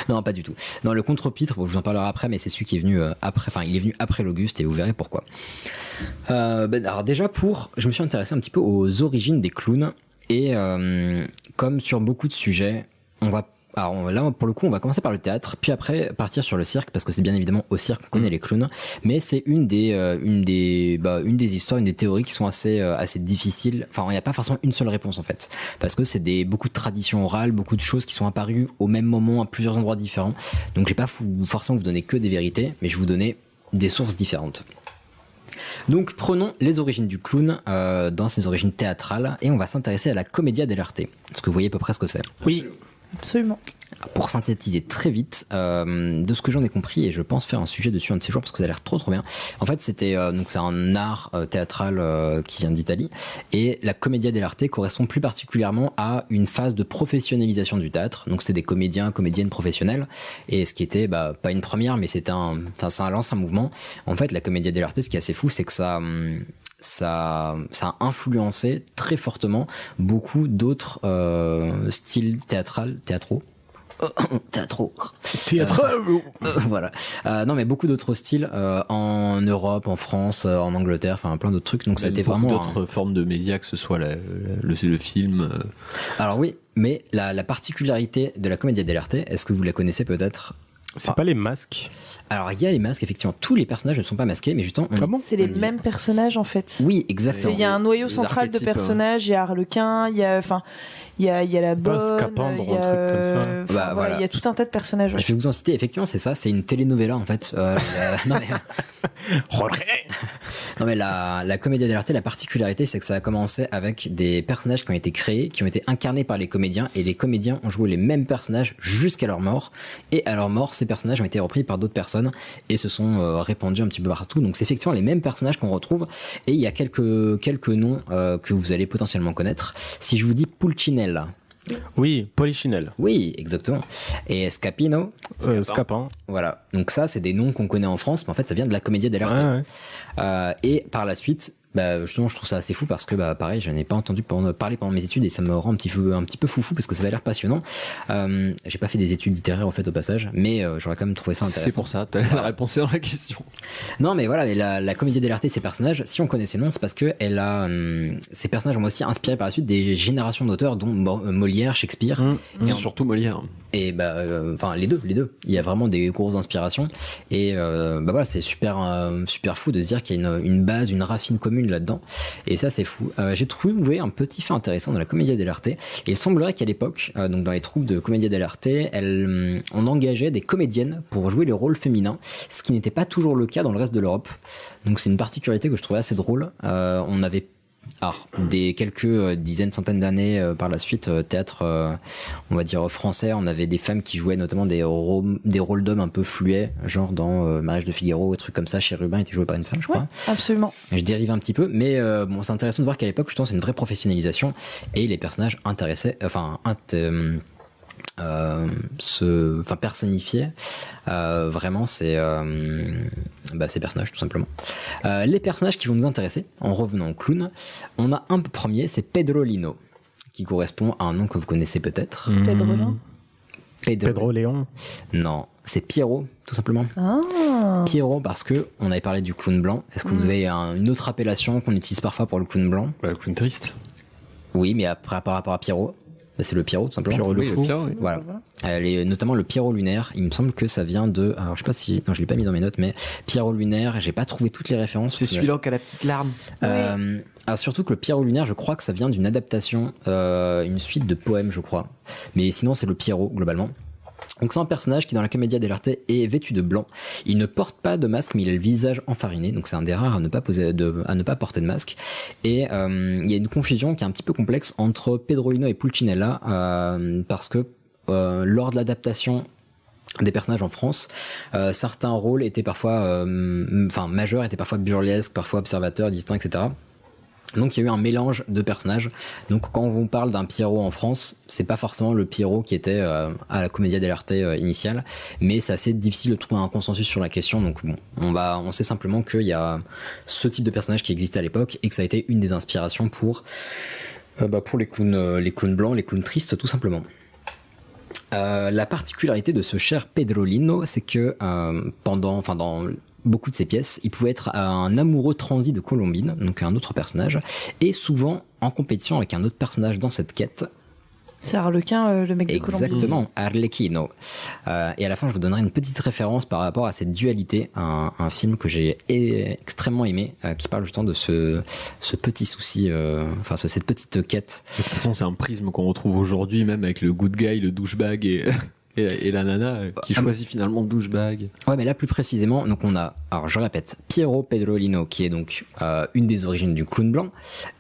Non, pas du tout. Non, le contre-pitre, bon, je vous en parlerai après, mais c'est celui qui est venu après. Enfin, il est venu après l'Auguste et vous verrez pourquoi. Alors déjà, je me suis intéressé un petit peu aux origines des clowns et comme sur beaucoup de sujets, là, pour le coup, on va commencer par le théâtre, puis après partir sur le cirque, parce que c'est bien évidemment au cirque qu'on connaît les clowns, mais c'est une des histoires, une des théories qui sont assez difficiles. Enfin, il n'y a pas forcément une seule réponse en fait, parce que c'est beaucoup de traditions orales, beaucoup de choses qui sont apparues au même moment à plusieurs endroits différents. Donc, je vais pas forcément vous donner que des vérités, mais je vais vous donner des sources différentes. Donc prenons les origines du clown dans ses origines théâtrales et on va s'intéresser à la commedia dell'arte. Est-ce que vous voyez à peu près ce que c'est? Oui. Absolument. Pour synthétiser très vite, de ce que j'en ai compris, et je pense faire un sujet dessus un de ces jours parce que ça a l'air trop bien. En fait, c'était donc c'est un art théâtral qui vient d'Italie, et la commedia dell'arte correspond plus particulièrement à une phase de professionnalisation du théâtre. Donc c'est des comédiennes professionnels, et ce qui était pas une première, mais ça lance un mouvement. En fait, la commedia dell'arte, ce qui est assez fou, c'est que ça a influencé très fortement beaucoup d'autres styles théâtraux. Voilà. Non, mais beaucoup d'autres styles en Europe, en France, en Angleterre, enfin plein d'autres trucs. Donc ça a été vraiment d'autres formes de médias, que ce soit le film. Alors oui, mais la particularité de la commedia dell'arte, est-ce que vous la connaissez peut-être? C'est pas les masques. Alors il y a les masques, effectivement, tous les personnages ne sont pas masqués, mais justement c'est les mêmes personnages en fait. Oui, exactement. Il y a un noyau central de personnages, il y a Harlequin, il y a la bonne, Scapeandre, il y a un truc comme ça. voilà, il y a tout un tas de personnages. Je vais vous en citer, effectivement, c'est ça, c'est une telenovela en fait. Non mais la commedia dell'arte, la particularité, c'est que ça a commencé avec des personnages qui ont été créés, qui ont été incarnés par les comédiens, et les comédiens ont joué les mêmes personnages jusqu'à leur mort, et à leur mort, ces personnages ont été repris par d'autres personnes et se sont répandus un petit peu partout. Donc c'est effectivement les mêmes personnages qu'on retrouve, et il y a quelques noms que vous allez potentiellement connaître. Si je vous dis Pulcinella. Oui, Polichinelle. Oui, exactement. Et Scapino. Scapin. Voilà. Donc ça, c'est des noms qu'on connaît en France, mais en fait, ça vient de la commedia dell'arte. Ouais. Et par la suite, justement, je trouve ça assez fou parce que, pareil, je n'ai pas entendu parler pendant mes études, et ça me rend un petit peu foufou parce que ça va l'air passionnant. J'ai pas fait des études littéraires, en fait, au passage, mais j'aurais quand même trouvé ça intéressant. C'est pour ça, la réponse est dans la question. Non, mais voilà, mais la commedia dell'arte, ces personnages, si on connaît ces noms, c'est parce que ces personnages ont aussi inspiré par la suite des générations d'auteurs, dont Molière, Shakespeare. Et surtout Molière. Et les deux. Il y a vraiment des grosses inspirations. Et voilà, c'est super fou de se dire qu'il y a une base, une racine commune là-dedans, et ça c'est fou. J'ai trouvé un petit fait intéressant dans la commedia dell'arte, et il semblerait qu'à l'époque, donc dans les troupes de commedia dell'arte, on engageait des comédiennes pour jouer les rôles féminins, ce qui n'était pas toujours le cas dans le reste de l'Europe. Donc c'est une particularité que je trouvais assez drôle. On avait quelques dizaines, centaines d'années par la suite, théâtre, on va dire français, on avait des femmes qui jouaient notamment des rôles d'hommes un peu fluets, genre dans Mariage de Figaro, des trucs comme ça. Chérubin était joué par une femme, je crois. Ouais, absolument. Je dérive un petit peu, mais c'est intéressant de voir qu'à l'époque, justement, c'est une vraie professionnalisation, et les personnages personnifier vraiment ces personnages, tout simplement. Les personnages qui vont nous intéresser, en revenant au clown, on a un premier, c'est Pedrolino, qui correspond à un nom que vous connaissez peut-être. Pedro Léon. Non, c'est Pierrot, tout simplement. Pierrot, parce que on avait parlé du clown blanc. Est-ce que vous avez une autre appellation qu'on utilise parfois pour le clown blanc? Le clown triste. Oui, mais par rapport à Pierrot, c'est le Pierrot, tout simplement. Pierrot le fou. Oui. Voilà. Notamment le Pierrot lunaire, il me semble que ça vient de... Alors je sais pas si... Non, je l'ai pas mis dans mes notes, mais Pierrot lunaire, j'ai pas trouvé toutes les références. C'est celui-là qui a la petite larme. Alors surtout que le Pierrot lunaire, je crois que ça vient d'une adaptation, une suite de poèmes, je crois. Mais sinon, c'est le Pierrot, globalement. Donc c'est un personnage qui dans la commedia dell'arte est vêtu de blanc. Il ne porte pas de masque, mais il a le visage enfariné, donc c'est un des rares à ne pas porter de masque. Et il y a une confusion qui est un petit peu complexe entre Pedrolino et Pulcinella, parce que lors de l'adaptation des personnages en France, certains rôles étaient parfois majeurs, étaient parfois burlesques, parfois observateurs, distincts, etc. Donc il y a eu un mélange de personnages. Donc quand on parle d'un Pierrot en France, c'est pas forcément le Pierrot qui était à la commedia dell'arte initiale, mais c'est assez difficile de trouver un consensus sur la question. Donc bon, on sait simplement qu'il y a ce type de personnage qui existait à l'époque et que ça a été une des inspirations pour les clowns blancs, les clowns tristes, tout simplement. La particularité de ce cher Pedrolino, c'est que dans beaucoup de ses pièces, il pouvait être un amoureux transi de Colombine, donc un autre personnage, et souvent en compétition avec un autre personnage dans cette quête. C'est Harlequin, le mec de Colombine. Exactement, Arlecchino. Et à la fin, je vous donnerai une petite référence par rapport à cette dualité, un film que j'ai extrêmement aimé, qui parle justement de ce petit souci, cette petite quête. De toute façon, c'est un prisme qu'on retrouve aujourd'hui, même avec le good guy, le douchebag et... Et la nana qui choisit finalement douchebag. Ouais, mais là plus précisément, donc on a, alors je répète, Piero Pedrolino qui est donc une des origines du clown blanc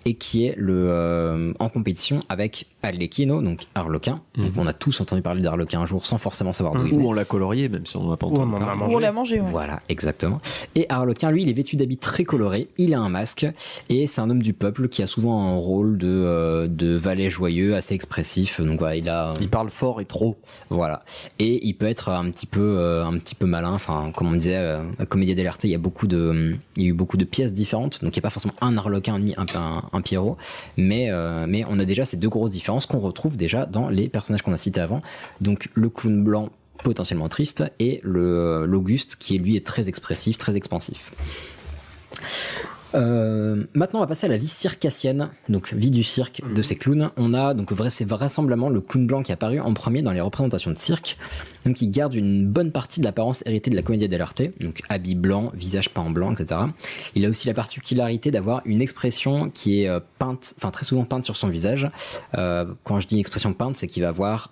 et qui est en compétition avec Arlecchino, donc Arlequin. Donc on a tous entendu parler d'Arlequin un jour sans forcément savoir d'où il venait. Ou on l'a colorié, même si on n'en a pas entendu parler. Ou on l'a mangé. Ouais. Voilà, exactement. Et Arlequin, lui, il est vêtu d'habits très colorés, il a un masque et c'est un homme du peuple qui a souvent un rôle de valet joyeux, assez expressif. Donc voilà, il parle fort et trop. Voilà. Et il peut être un petit peu malin. Enfin, comme on disait, à Commedia dell'arte, il y a eu beaucoup de pièces différentes. Donc il n'y a pas forcément un Arlequin ni un Piero, mais on a déjà ces deux grosses différences qu'on retrouve déjà dans les personnages qu'on a cités avant. Donc le clown blanc potentiellement triste et l'Auguste qui lui est très expressif, très expansif. Maintenant on va passer à la vie circassienne, donc vie du cirque de ces clowns. On a donc c'est vraisemblablement le clown blanc qui est apparu en premier dans les représentations de cirque. Donc il garde une bonne partie de l'apparence héritée de la Commedia dell'arte, donc habit blanc, visage peint en blanc, etc. Il a aussi la particularité d'avoir une expression qui est peinte, enfin très souvent peinte sur son visage. Quand je dis expression peinte, c'est qu'il va avoir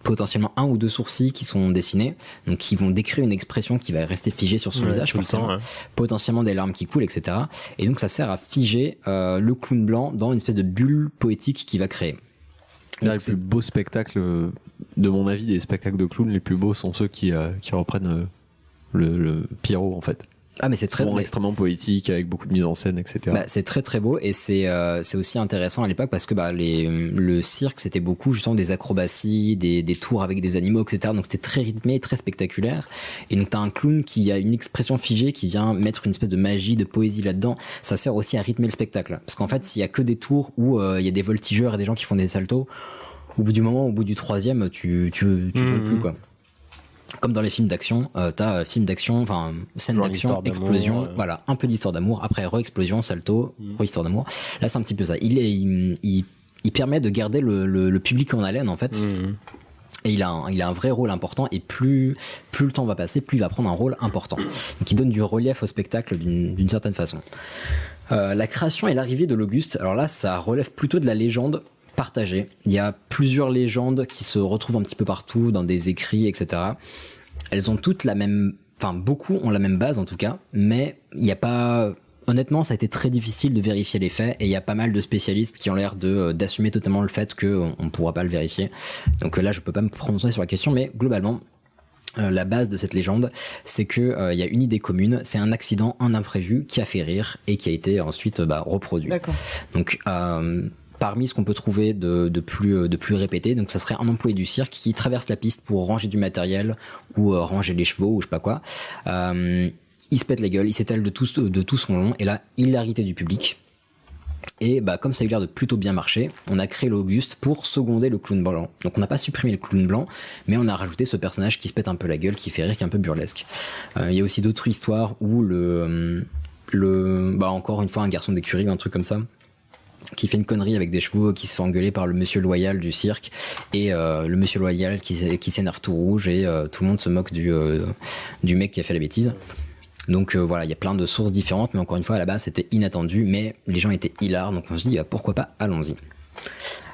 potentiellement un ou deux sourcils qui sont dessinés, donc qui vont décrire une expression qui va rester figée sur son visage, forcément, potentiellement des larmes qui coulent, etc. Et donc ça sert à figer le clown blanc dans une espèce de bulle poétique qu'il va créer. Là, le plus beau spectacle, de mon avis, des spectacles de clowns les plus beaux sont ceux qui reprennent le Pierrot, en fait. Ah, mais c'est très extrêmement poétique, avec beaucoup de mise en scène, etc. Bah, c'est très très beau et c'est aussi intéressant à l'époque parce que le cirque c'était beaucoup justement des acrobaties, des tours avec des animaux, etc. Donc c'était très rythmé, très spectaculaire. Et donc t'as un clown qui a une expression figée qui vient mettre une espèce de magie, de poésie là-dedans. Ça sert aussi à rythmer le spectacle. Parce qu'en fait, s'il y a que des tours où il y a des voltigeurs et des gens qui font des saltos, au bout du troisième, tu veux plus quoi. Comme dans les films d'action, t'as film d'action, enfin scène d'action, explosion, voilà, un peu d'histoire d'amour, après re-explosion, salto, re-histoire d'amour. Là c'est un petit peu ça. Il permet de garder le public en haleine en fait. Et il a un vrai rôle important et plus le temps va passer, plus il va prendre un rôle important. Donc il donne du relief au spectacle d'une certaine façon. La création et l'arrivée de l'Auguste, alors là ça relève plutôt de la légende partagée. Il y a plusieurs légendes qui se retrouvent un petit peu partout dans des écrits, etc. Elles ont toutes la même, enfin beaucoup ont la même base en tout cas, mais il n'y a pas, honnêtement ça a été très difficile de vérifier les faits et il y a pas mal de spécialistes qui ont l'air d'assumer totalement le fait qu'on ne pourra pas le vérifier. Donc là je peux pas me prononcer sur la question, mais globalement la base de cette légende, c'est que y a une idée commune, c'est un accident, un imprévu qui a fait rire et qui a été ensuite reproduit. D'accord. Donc parmi ce qu'on peut trouver de plus répété, donc ça serait un employé du cirque qui traverse la piste pour ranger du matériel ou ranger les chevaux ou je sais pas quoi. Il se pète la gueule, il s'étale de tout son long et là hilarité du public. Et comme ça a eu l'air de plutôt bien marcher, on a créé l'Auguste pour seconder le clown blanc. Donc on n'a pas supprimé le clown blanc, mais on a rajouté ce personnage qui se pète un peu la gueule, qui fait rire, qui est un peu burlesque. Il y a aussi d'autres histoires où encore une fois un garçon d'écurie ou un truc comme ça, qui fait une connerie avec des chevaux, qui se fait engueuler par le monsieur loyal du cirque et le monsieur loyal qui s'énerve tout rouge et tout le monde se moque du mec qui a fait la bêtise. Donc voilà, il y a plein de sources différentes, mais encore une fois à la base c'était inattendu, mais les gens étaient hilars, donc on se dit pourquoi pas, allons-y.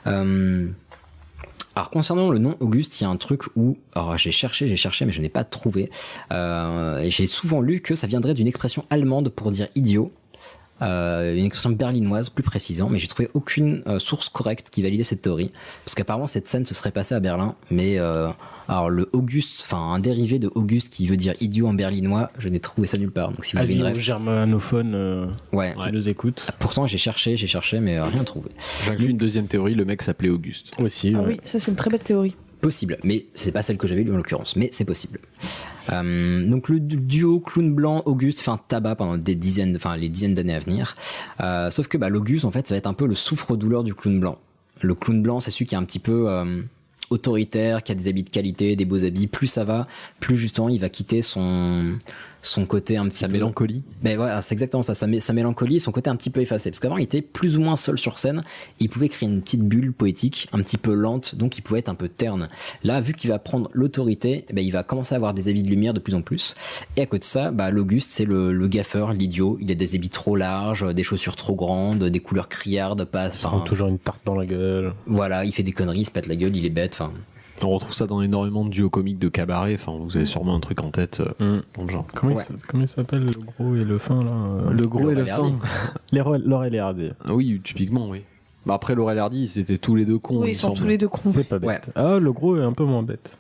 Alors concernant le nom Auguste, il y a un truc où, alors j'ai cherché mais je n'ai pas trouvé. Et j'ai souvent lu que ça viendrait d'une expression allemande pour dire idiot. Une expression berlinoise plus précisément, mais j'ai trouvé aucune source correcte qui validait cette théorie, parce qu'apparemment cette scène se serait passée à Berlin, mais alors le Auguste, enfin un dérivé de Auguste qui veut dire idiot en berlinois, je n'ai trouvé ça nulle part. Donc si vous avez une rêve, germanophone qui nous écoute. Pourtant j'ai cherché, mais rien trouvé. J'inclus une deuxième théorie, le mec s'appelait Auguste. Aussi. Ah oui, ça c'est une très belle théorie. Possible, mais c'est pas celle que j'avais lue en l'occurrence, mais c'est possible. Donc le duo clown blanc Auguste fait un tabac pendant les dizaines d'années à venir. Sauf que l'Auguste en fait ça va être un peu le souffre-douleur du clown blanc. Le clown blanc c'est celui qui est un petit peu autoritaire, qui a des habits de qualité, des beaux habits. Plus ça va, plus justement il va quitter son côté un petit peu... Sa mélancolie. Ben voilà, c'est exactement ça, sa mélancolie et son côté un petit peu effacé. Parce qu'avant il était plus ou moins seul sur scène, et il pouvait créer une petite bulle poétique, un petit peu lente, donc il pouvait être un peu terne. Là, vu qu'il va prendre l'autorité, il va commencer à avoir des habits de lumière de plus en plus. Et à côté de ça, l'Auguste c'est le gaffeur, l'idiot. Il a des habits trop larges, des chaussures trop grandes, des couleurs criardes, toujours une tarte dans la gueule. Voilà, il fait des conneries, il se pète la gueule, il est bête, On retrouve ça dans énormément de duos comiques de cabaret. Enfin, vous avez sûrement un truc en tête dans le genre. Comment il s'appelle le gros et le fin là Le gros et le fin. Laurel et Hardy. Oui, typiquement, oui. Bah après, Laurel et Hardy, c'était tous les deux cons. Oui, ils sont tous les deux cons. C'est pas bête. Ah, le gros est un peu moins bête.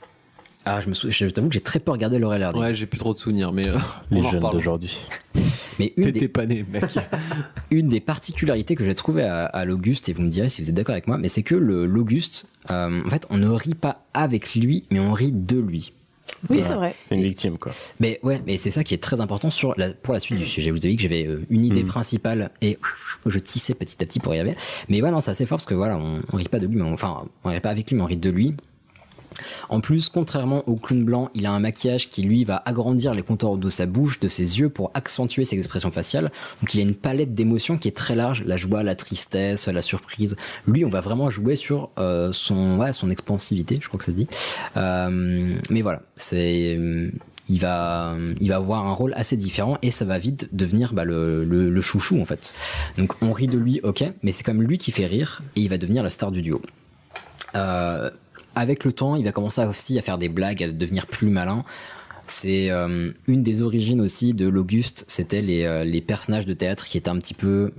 Ah, je t'avoue que j'ai très peu regardé Laurel et Hardy. Ouais, j'ai plus trop de souvenirs, mais les jeunes d'aujourd'hui. Mais t'étais pas né, mec. Une des particularités que j'ai trouvées à l'Auguste, et vous me direz si vous êtes d'accord avec moi, mais c'est que l'Auguste, en fait, on ne rit pas avec lui, mais on rit de lui. Oui, c'est vrai. C'est une victime, quoi. Mais ouais, mais c'est ça qui est très important pour la suite du sujet. Je vous ai dit que j'avais une idée principale et je tissais petit à petit pour y arriver. Mais ouais, non, c'est assez fort parce que voilà, on rit pas de lui, mais on rit pas avec lui, mais on rit de lui. En plus, contrairement au clown blanc, il a un maquillage qui lui va agrandir les contours de sa bouche, de ses yeux pour accentuer ses expressions faciales. Donc il a une palette d'émotions qui est très large, la joie, la tristesse, la surprise. Lui, on va vraiment jouer sur son expansivité, je crois que ça se dit. Mais voilà, il va avoir un rôle assez différent et ça va vite devenir le chouchou en fait. Donc on rit de lui, ok, mais c'est comme lui qui fait rire et il va devenir la star du duo. Avec le temps, il va commencer aussi à faire des blagues, à devenir plus malin. C'est une des origines aussi de l'Auguste, c'était les personnages de théâtre qui étaient un petit peu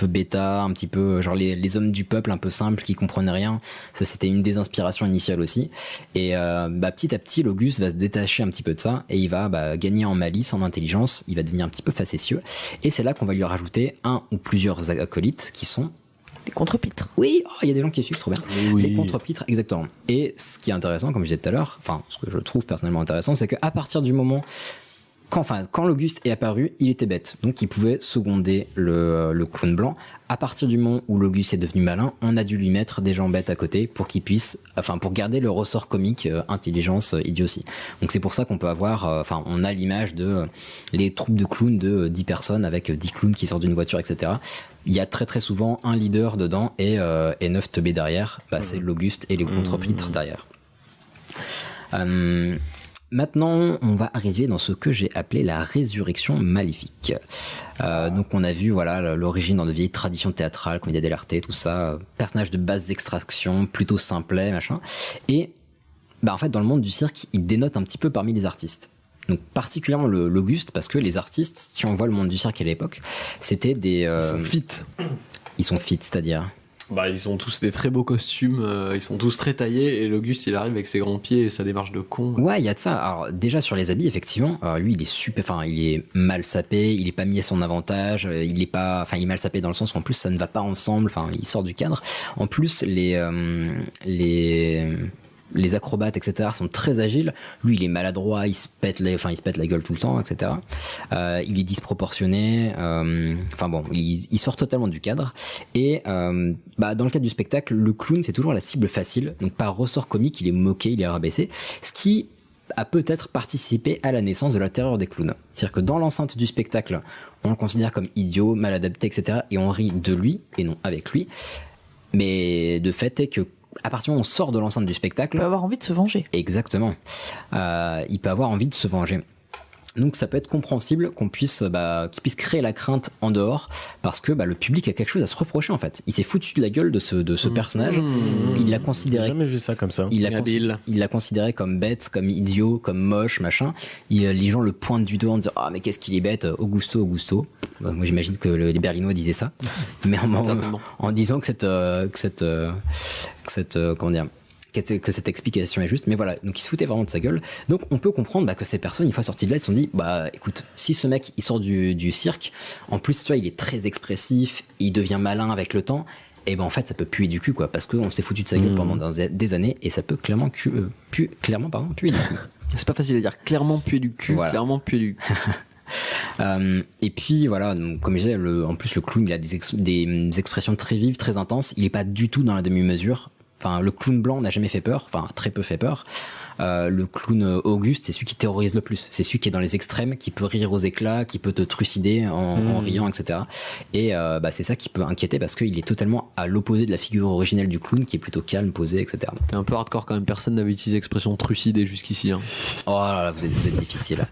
bêta, un petit peu genre les hommes du peuple un peu simples qui comprenaient rien. Ça, c'était une des inspirations initiales aussi. Et petit à petit, l'Auguste va se détacher un petit peu de ça et il va gagner en malice, en intelligence. Il va devenir un petit peu facétieux. Et c'est là qu'on va lui rajouter un ou plusieurs acolytes qui sont les contre-pitres. Oui, il y a des gens qui suivent, trop bien. Oui. Les contre-pitres, exactement. Et ce qui est intéressant, comme je disais tout à l'heure, enfin, ce que je trouve personnellement intéressant, c'est qu'à partir du moment, quand l'Auguste est apparu, il était bête. Donc, il pouvait seconder le clown blanc. À partir du moment où l'Auguste est devenu malin, on a dû lui mettre des gens bêtes à côté pour qu'il puisse, pour garder le ressort comique, intelligence, idiotie. Donc, c'est pour ça qu'on peut avoir, on a l'image de les troupes de clowns de 10 personnes avec 10 clowns qui sortent d'une voiture, etc. Il y a très très souvent un leader dedans et 9 teubés derrière. C'est l'Auguste et les contre-pitres derrière. Maintenant, on va arriver dans ce que j'ai appelé la résurrection maléfique. Donc on a vu l'origine dans de vieilles traditions théâtrales, comédia dell'arte, tout ça, personnage de basse extraction, plutôt simplet, machin. Et en fait, dans le monde du cirque, il dénote un petit peu parmi les artistes. Donc particulièrement l'Auguste, parce que les artistes, si on voit le monde du cirque à l'époque, c'était des... Ils sont fit. Ils sont fit, c'est-à-dire... ils ont tous des très beaux costumes, ils sont tous très taillés, et l'Auguste, il arrive avec ses grands pieds et sa démarche de con. Ouais, il y a de ça. Alors déjà sur les habits, effectivement, lui, il est super... il est mal sapé, il est pas mis à son avantage, il est mal sapé dans le sens qu'en plus, ça ne va pas ensemble, il sort du cadre. En plus, les acrobates, etc., sont très agiles. Lui, il est maladroit, il se pète la gueule tout le temps, etc. Il est disproportionné. Il sort totalement du cadre. Et dans le cadre du spectacle, le clown, c'est toujours la cible facile. Donc, par ressort comique, il est moqué, il est rabaissé. Ce qui a peut-être participé à la naissance de la terreur des clowns. C'est-à-dire que dans l'enceinte du spectacle, on le considère comme idiot, mal adapté, etc. Et on rit de lui, et non avec lui. Mais de fait est que à partir du moment où on sort de l'enceinte du spectacle... Il peut avoir envie de se venger. Exactement. Il peut avoir envie de se venger. Donc ça peut être compréhensible qu'il puisse créer la crainte en dehors, parce que le public a quelque chose à se reprocher en fait. Il s'est foutu de la gueule de ce personnage. Il l'a considéré... J'ai jamais vu ça comme ça. Il l'a considéré comme bête, comme idiot, comme moche, machin. Les gens le pointent du doigt en disant « Ah mais qu'est-ce qu'il est bête, Augusto. » Moi j'imagine que les Berlinois disaient ça. Mais en disant que cette explication est juste, mais voilà, donc il se foutait vraiment de sa gueule. Donc on peut comprendre que ces personnes, une fois sorties de là, ils se sont dit, écoute, si ce mec il sort du cirque, en plus tu vois, il est très expressif, il devient malin avec le temps, et en fait ça peut puer du cul quoi, parce qu'on s'est foutu de sa gueule pendant des années, et ça peut puer du cul. C'est pas facile à dire, clairement puer du cul, voilà. Clairement puer du cul. Et puis voilà, donc, comme je disais, en plus le clown il a des expressions très vives, très intenses, il est pas du tout dans la demi-mesure. Le clown blanc n'a jamais fait peur, très peu fait peur. Le clown Auguste, c'est celui qui terrorise le plus. C'est celui qui est dans les extrêmes, qui peut rire aux éclats, qui peut te trucider en riant, etc. Et c'est ça qui peut inquiéter parce qu'il est totalement à l'opposé de la figure originelle du clown, qui est plutôt calme, posé, etc. T'es un peu hardcore quand même. Personne n'avait utilisé l'expression trucider jusqu'ici. Hein. Oh là là, vous êtes difficile.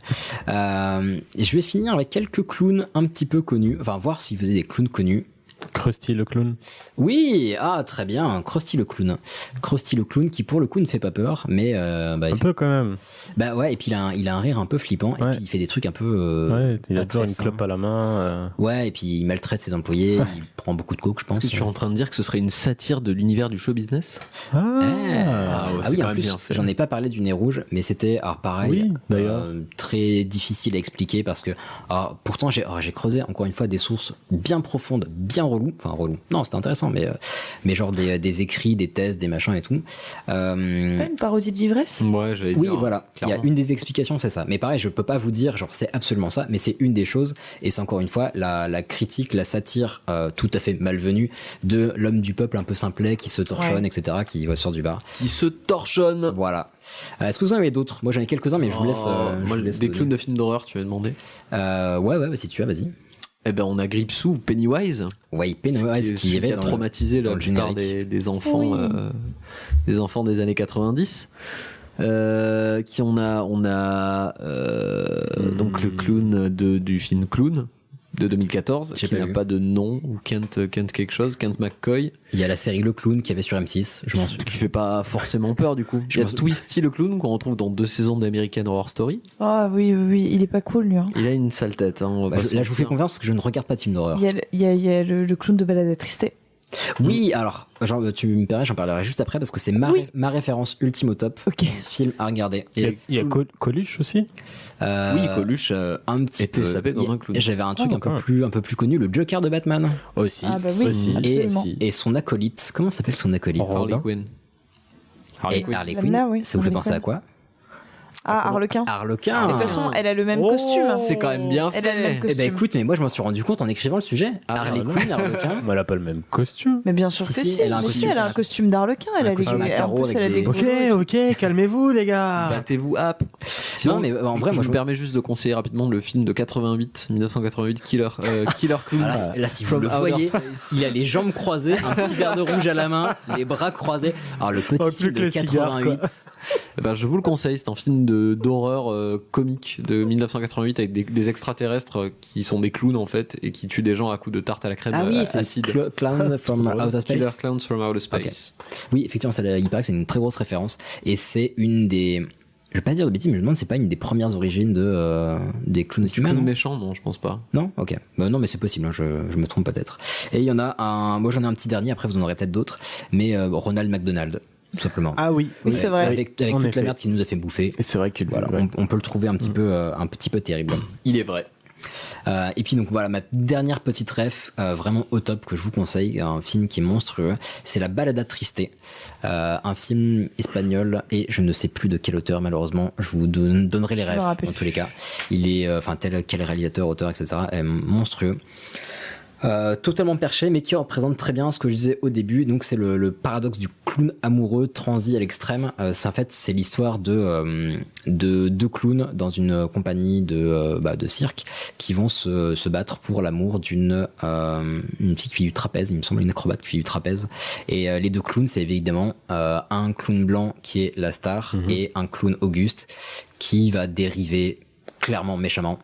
Je vais finir avec quelques clowns un petit peu connus. Voir s'ils faisaient des clowns connus. Krusty le clown. Oui, très bien, Krusty le clown. Krusty le clown qui pour le coup ne fait pas peur, mais un peu quand même. Bah ouais, et puis il a un rire un peu flippant, et puis il fait des trucs un peu. Il a toujours une clope à la main. Ouais, et puis il maltraite ses employés, il prend beaucoup de coke, je pense. Est-ce que tu es en train de dire que ce serait une satire de l'univers du show business? Oui, en plus, j'en ai pas parlé du nez rouge, mais c'était, pareil, très difficile à expliquer parce que, pourtant j'ai creusé encore une fois des sources bien profondes, bien reloues. Non, c'était intéressant, mais genre des écrits, des thèses, des machins et tout. C'est pas une parodie de l'ivresse? Ouais, j'allais dire. Oui, voilà. Il y a une des explications, c'est ça. Mais pareil, je peux pas vous dire, genre, c'est absolument ça, mais c'est une des choses. Et c'est encore une fois la critique, la satire tout à fait malvenue de l'homme du peuple un peu simplet qui se torchonne, etc., qui va sur du bar. Qui se torchonne. Voilà. Est-ce que vous en avez d'autres? Moi, j'en ai quelques-uns, mais je vous laisse. Des clowns de films d'horreur, tu m'as demandé. Ouais, si tu as, vas-y. Eh ben, on a Gripsou, Pennywise. Ouais, Pennywise qui a traumatisé la plupart des enfants, des enfants des années 90. Qui on a donc le clown du film Clown de 2014 qui n'a pas de nom, ou Kent quelque chose, Kent McCoy. Il y a la série Le Clown qui avait sur M6, je m'en souviens. Qui fait pas forcément peur du coup. Il y a Twisty le clown qu'on retrouve dans 2 saisons d'American Horror Story. Ah oui, il est pas cool lui. Il a une sale tête. Là je vous fais confiance parce que je ne regarde pas de films d'horreur. Il y a le clown de Balade à Tristé. Oui, alors, tu me permets, j'en parlerai juste après parce que c'est ma référence ultime au top. Film à regarder. Il y a Coluche aussi. Oui, Coluche un petit était sapé dans un clown. J'avais un truc un peu plus connu, le Joker de Batman. Aussi. Ah bah oui, aussi. Et son acolyte. Comment s'appelle son acolyte? Harley Quinn. Harley Quinn. Ça vous fait penser à quoi? Harlequin. De toute façon, elle a le même costume. C'est quand même bien fait. Elle a le même costume. Eh ben écoute, mais moi je m'en suis rendu compte en écrivant le sujet. Harley Quinn, Harlequin. Elle a pas le même costume. Mais bien sûr que si. Elle a un costume d'Harlequin. Elle a des Ok, calmez-vous les gars. Battez-vous, hop. Non, mais en vrai, moi je me permets juste de conseiller rapidement le film de 1988, Killer Clown. Là, si vous le voyez, il a les jambes croisées, un petit verre de rouge à la main, les bras croisés. Alors le petit film de 88. Je vous le conseille, c'est un film d'horreur comique de 1988 avec des extraterrestres qui sont des clowns en fait et qui tuent des gens à coups de tarte à la crème acide. Clown from Outer Space. Killer Clowns from Outer Space. Okay. Oui, effectivement, il paraît que c'est une très grosse référence et c'est une des... Je vais pas dire de bêtises, mais je me demande si c'est pas une des premières origines des clowns humains. Clowns méchants, non, je pense pas. Non, ok. Non, mais c'est possible. Je me trompe peut-être. Et il y en a moi j'en ai un petit dernier. Après, vous en aurez peut-être d'autres. Mais Ronald McDonald. Tout simplement. Ah oui, c'est vrai. Avec toute la merde qu'il nous a fait bouffer. Et c'est vrai que on peut le trouver un petit peu terrible. Il est vrai. Et puis donc voilà, ma dernière petite ref vraiment au top que je vous conseille, un film qui est monstrueux, c'est La Balada Triste, un film espagnol et je ne sais plus de quel auteur malheureusement, je vous donnerai les refs dans tous les cas. Il est tel quel réalisateur, auteur, etc. est monstrueux. Totalement perché, mais qui représente très bien ce que je disais au début. Donc c'est le paradoxe du clown amoureux transi à l'extrême. C'est l'histoire de deux clowns dans une compagnie de cirque qui vont se battre pour l'amour d'une fille qui fait du trapèze, il me semble, une acrobate qui fait du trapèze. Et les deux clowns, c'est évidemment un clown blanc qui est la star et un clown Auguste qui va dériver clairement méchamment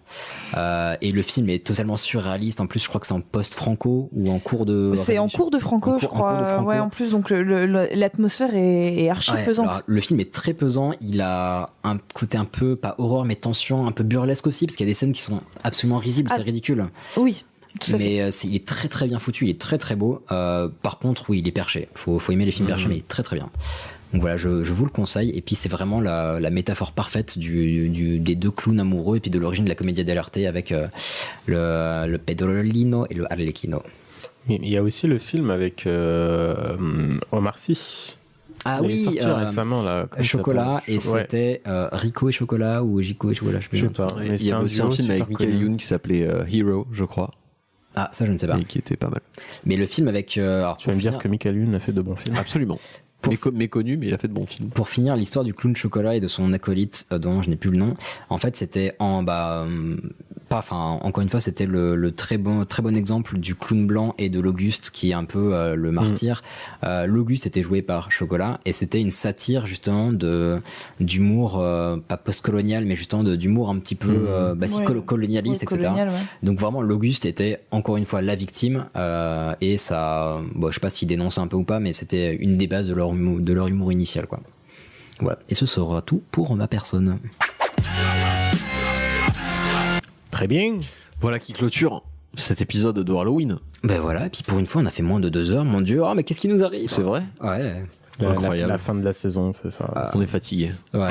et le film est totalement surréaliste. En plus je crois que c'est en post-Franco ou en cours de... C'est en cours de Franco, je crois. Ouais, en plus donc l'atmosphère est archi pesante. Alors, le film est très pesant, il a un côté un peu, pas horreur mais tension, un peu burlesque aussi, parce qu'il y a des scènes qui sont absolument risibles, c'est ridicule. Oui. Mais il est très très bien foutu, il est très très beau. Par contre oui, il est perché, faut aimer les films perchés, mais il est très très bien. Donc voilà, je vous le conseille. Et puis c'est vraiment la métaphore parfaite des deux clowns amoureux et puis de l'origine de la commedia dell'arte avec le Pedrolino et le Arlecchino. Il y a aussi le film avec Omar Sy. Ah oui, sorti récemment là. Chocolat, et c'était Rico et Chocolat ou Gico et Chocolat, je sais pas. Il y a aussi un film avec Michael Youn qui s'appelait Hero, je crois. Ah, ça je ne sais pas. Et qui était pas mal. Mais le film avec... tu vas me dire que Michael Youn a fait de bons films. Absolument. Méconnu, mais il a fait de bons films. Pour finir, l'histoire du clown Chocolat et de son acolyte, dont je n'ai plus le nom, en fait c'était encore une fois, c'était le très bon exemple du clown blanc et de l'Auguste qui est un peu le martyr. L'Auguste était joué par Chocolat et c'était une satire justement d'humour pas post-colonial mais justement d'humour un petit peu colonialiste, etc. Colonial, ouais. Donc vraiment l'Auguste était encore une fois la victime et ça, je sais pas s'il dénonçait un peu ou pas, mais c'était une des bases de leur humour initial, quoi. Voilà. Et ce sera tout pour ma personne. Très bien. Voilà qui clôture cet épisode de Halloween. Ben voilà, et puis pour une fois on a fait moins de 2 heures, mon dieu, mais qu'est-ce qui nous arrive? C'est vrai? Ouais. Incroyable. La fin de la saison, c'est ça. On est fatigué. Ouais,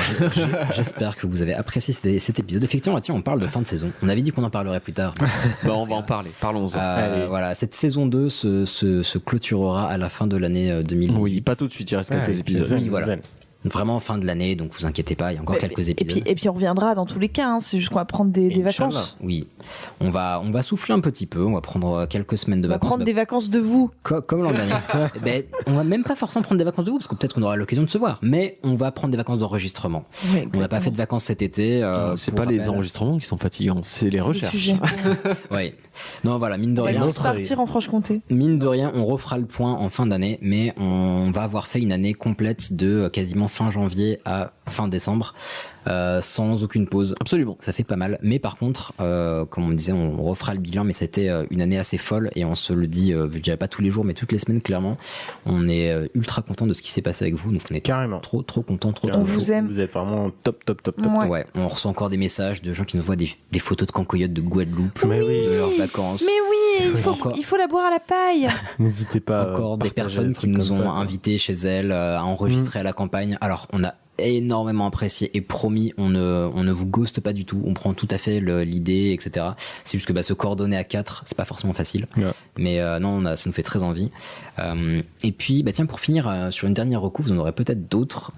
j'espère que vous avez apprécié cet épisode. Effectivement, tiens, on parle de fin de saison. On avait dit qu'on en parlerait plus tard. On va en parler, parlons-en. Voilà, cette saison 2 se clôturera à la fin de l'année 2018. Oui, pas tout de suite, il reste quelques épisodes. Oui, voilà. Vraiment fin de l'année, donc vous inquiétez pas, il y a encore quelques épisodes. Et puis on reviendra dans tous les cas, hein, c'est juste qu'on va prendre des vacances. Oui, on va souffler un petit peu, on va prendre quelques semaines de vacances. On va prendre des vacances de vous. Comme l'an dernier. On va même pas forcément prendre des vacances de vous, parce que peut-être qu'on aura l'occasion de se voir, mais on va prendre des vacances d'enregistrement. Oui, on n'a pas fait de vacances cet été. C'est pas les enregistrements qui sont fatigants, c'est les recherches. Oui. Non, voilà, mine de rien. On va partir en Franche-Comté. Mine de rien, on refera le point en fin d'année, mais on va avoir fait une année complète de quasiment fin janvier à fin décembre, sans aucune pause. Absolument. Ça fait pas mal. Mais par contre, comme on me disait, on refera le bilan, mais c'était une année assez folle et on se le dit, je dirais pas tous les jours, mais toutes les semaines, clairement. On est ultra content de ce qui s'est passé avec vous, donc on est carrément trop content, trop on vous aime. Vous êtes vraiment top. Ouais, on reçoit encore des messages de gens qui nous voient des photos de cancoyotes de Guadeloupe, mais de leurs vacances. Mais oui, il faut la boire à la paille. N'hésitez pas. Encore des personnes qui nous ont invités chez elles à enregistrer à la campagne. Alors, on a énormément apprécié et promis, on ne vous ghoste pas du tout, on prend tout à fait l'idée, etc. C'est juste que se coordonner à 4, c'est pas forcément facile, mais non, ça nous fait très envie. Et puis tiens, pour finir sur une dernière reco, vous en aurez peut-être d'autres.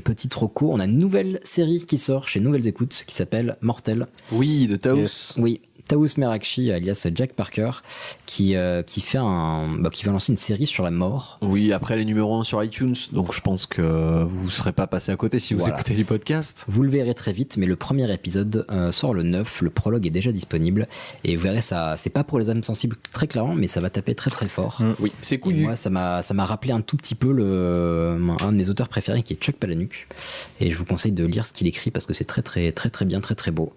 Petite reco, on a une nouvelle série qui sort chez Nouvelles Écoutes qui s'appelle Mortel. Oui, de Taous. Oui, Taous Merakchi, alias Jack Parker, qui va lancer une série sur la mort. Oui, après les numéros 1 sur iTunes, donc je pense que vous ne serez pas passé à côté si vous écoutez les podcasts. Vous le verrez très vite, mais le premier épisode sort le 9, le prologue est déjà disponible, et vous verrez, ça, c'est pas pour les âmes sensibles très clairement, mais ça va taper très très fort. Oui, c'est couillu. Moi, ça m'a rappelé un tout petit peu un de mes auteurs préférés qui est Chuck Palahniuk, et je vous conseille de lire ce qu'il écrit parce que c'est très très très très bien, très très beau.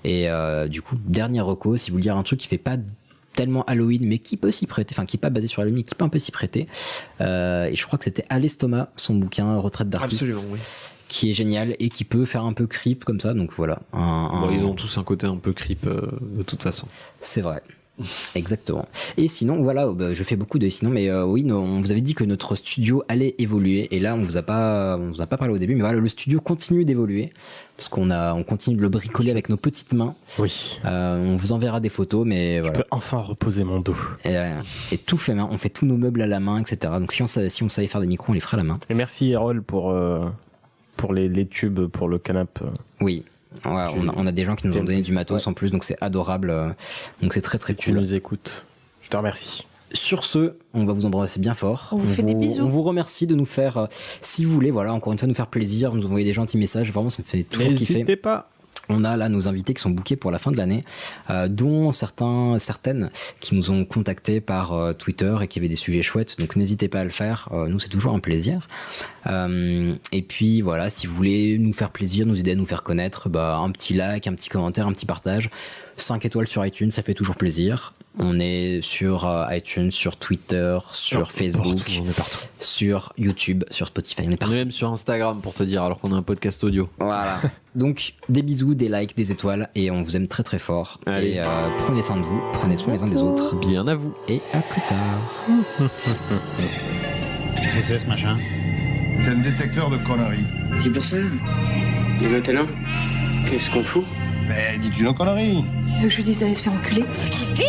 Et du coup, dernière reco, si vous voulez lire un truc qui fait pas tellement Halloween mais qui peut s'y prêter, enfin qui est pas basé sur Halloween, qui peut un peu s'y prêter, et je crois que c'était Alice Thomas, son bouquin Retraite d'artiste. Absolument, oui. Qui est génial et qui peut faire un peu creep comme ça, donc voilà. Ils ont tous un côté un peu creep de toute façon. C'est vrai. Exactement. Et sinon, voilà, je fais beaucoup de sinon, mais oui, on vous avait dit que notre studio allait évoluer, et là, on vous a pas parlé au début, mais voilà, le studio continue d'évoluer, parce on continue de le bricoler avec nos petites mains. Oui. On vous enverra des photos, mais voilà. Je peux enfin reposer mon dos. Et tout fait main, on fait tous nos meubles à la main, etc. Donc si on savait faire des micros, on les ferait à la main. Et merci Errol pour les tubes, pour le canapé. Oui. Ouais, on a des gens qui nous ont donné du matos en plus, donc c'est adorable, donc c'est très très cool. Tu nous écoutes, je te remercie. Sur ce, on va vous embrasser bien fort. On vous fait des bisous. On vous remercie de nous faire, si vous voulez, voilà, encore une fois, nous faire plaisir, nous envoyer des gentils messages, vraiment ça me fait toujours kiffer. N'hésitez pas. On a là nos invités qui sont bookés pour la fin de l'année, dont certaines qui nous ont contactés par Twitter et qui avaient des sujets chouettes, donc n'hésitez pas à le faire, nous c'est toujours un plaisir. Et puis voilà, si vous voulez nous faire plaisir, nous aider à nous faire connaître, un petit like, un petit commentaire, un petit partage, 5 étoiles sur iTunes, ça fait toujours plaisir. On est sur iTunes, sur Twitter, sur Facebook, on est partout. sur YouTube, sur Spotify, on est partout. On est même sur Instagram pour te dire, alors qu'on a un podcast audio. Voilà. Donc des bisous, des likes, des étoiles, et on vous aime très très fort. Allez. Et prenez soin de vous, prenez soin les uns des autres. Bien à vous. Et à plus tard. Qu'est-ce que c'est ce machin? C'est un détecteur de conneries. C'est pour ça. Et maintenant, qu'est-ce qu'on fout? Mais dis-tu nos conneries? Il veut que je lui dise d'aller se faire enculer. Ce qu'il dit?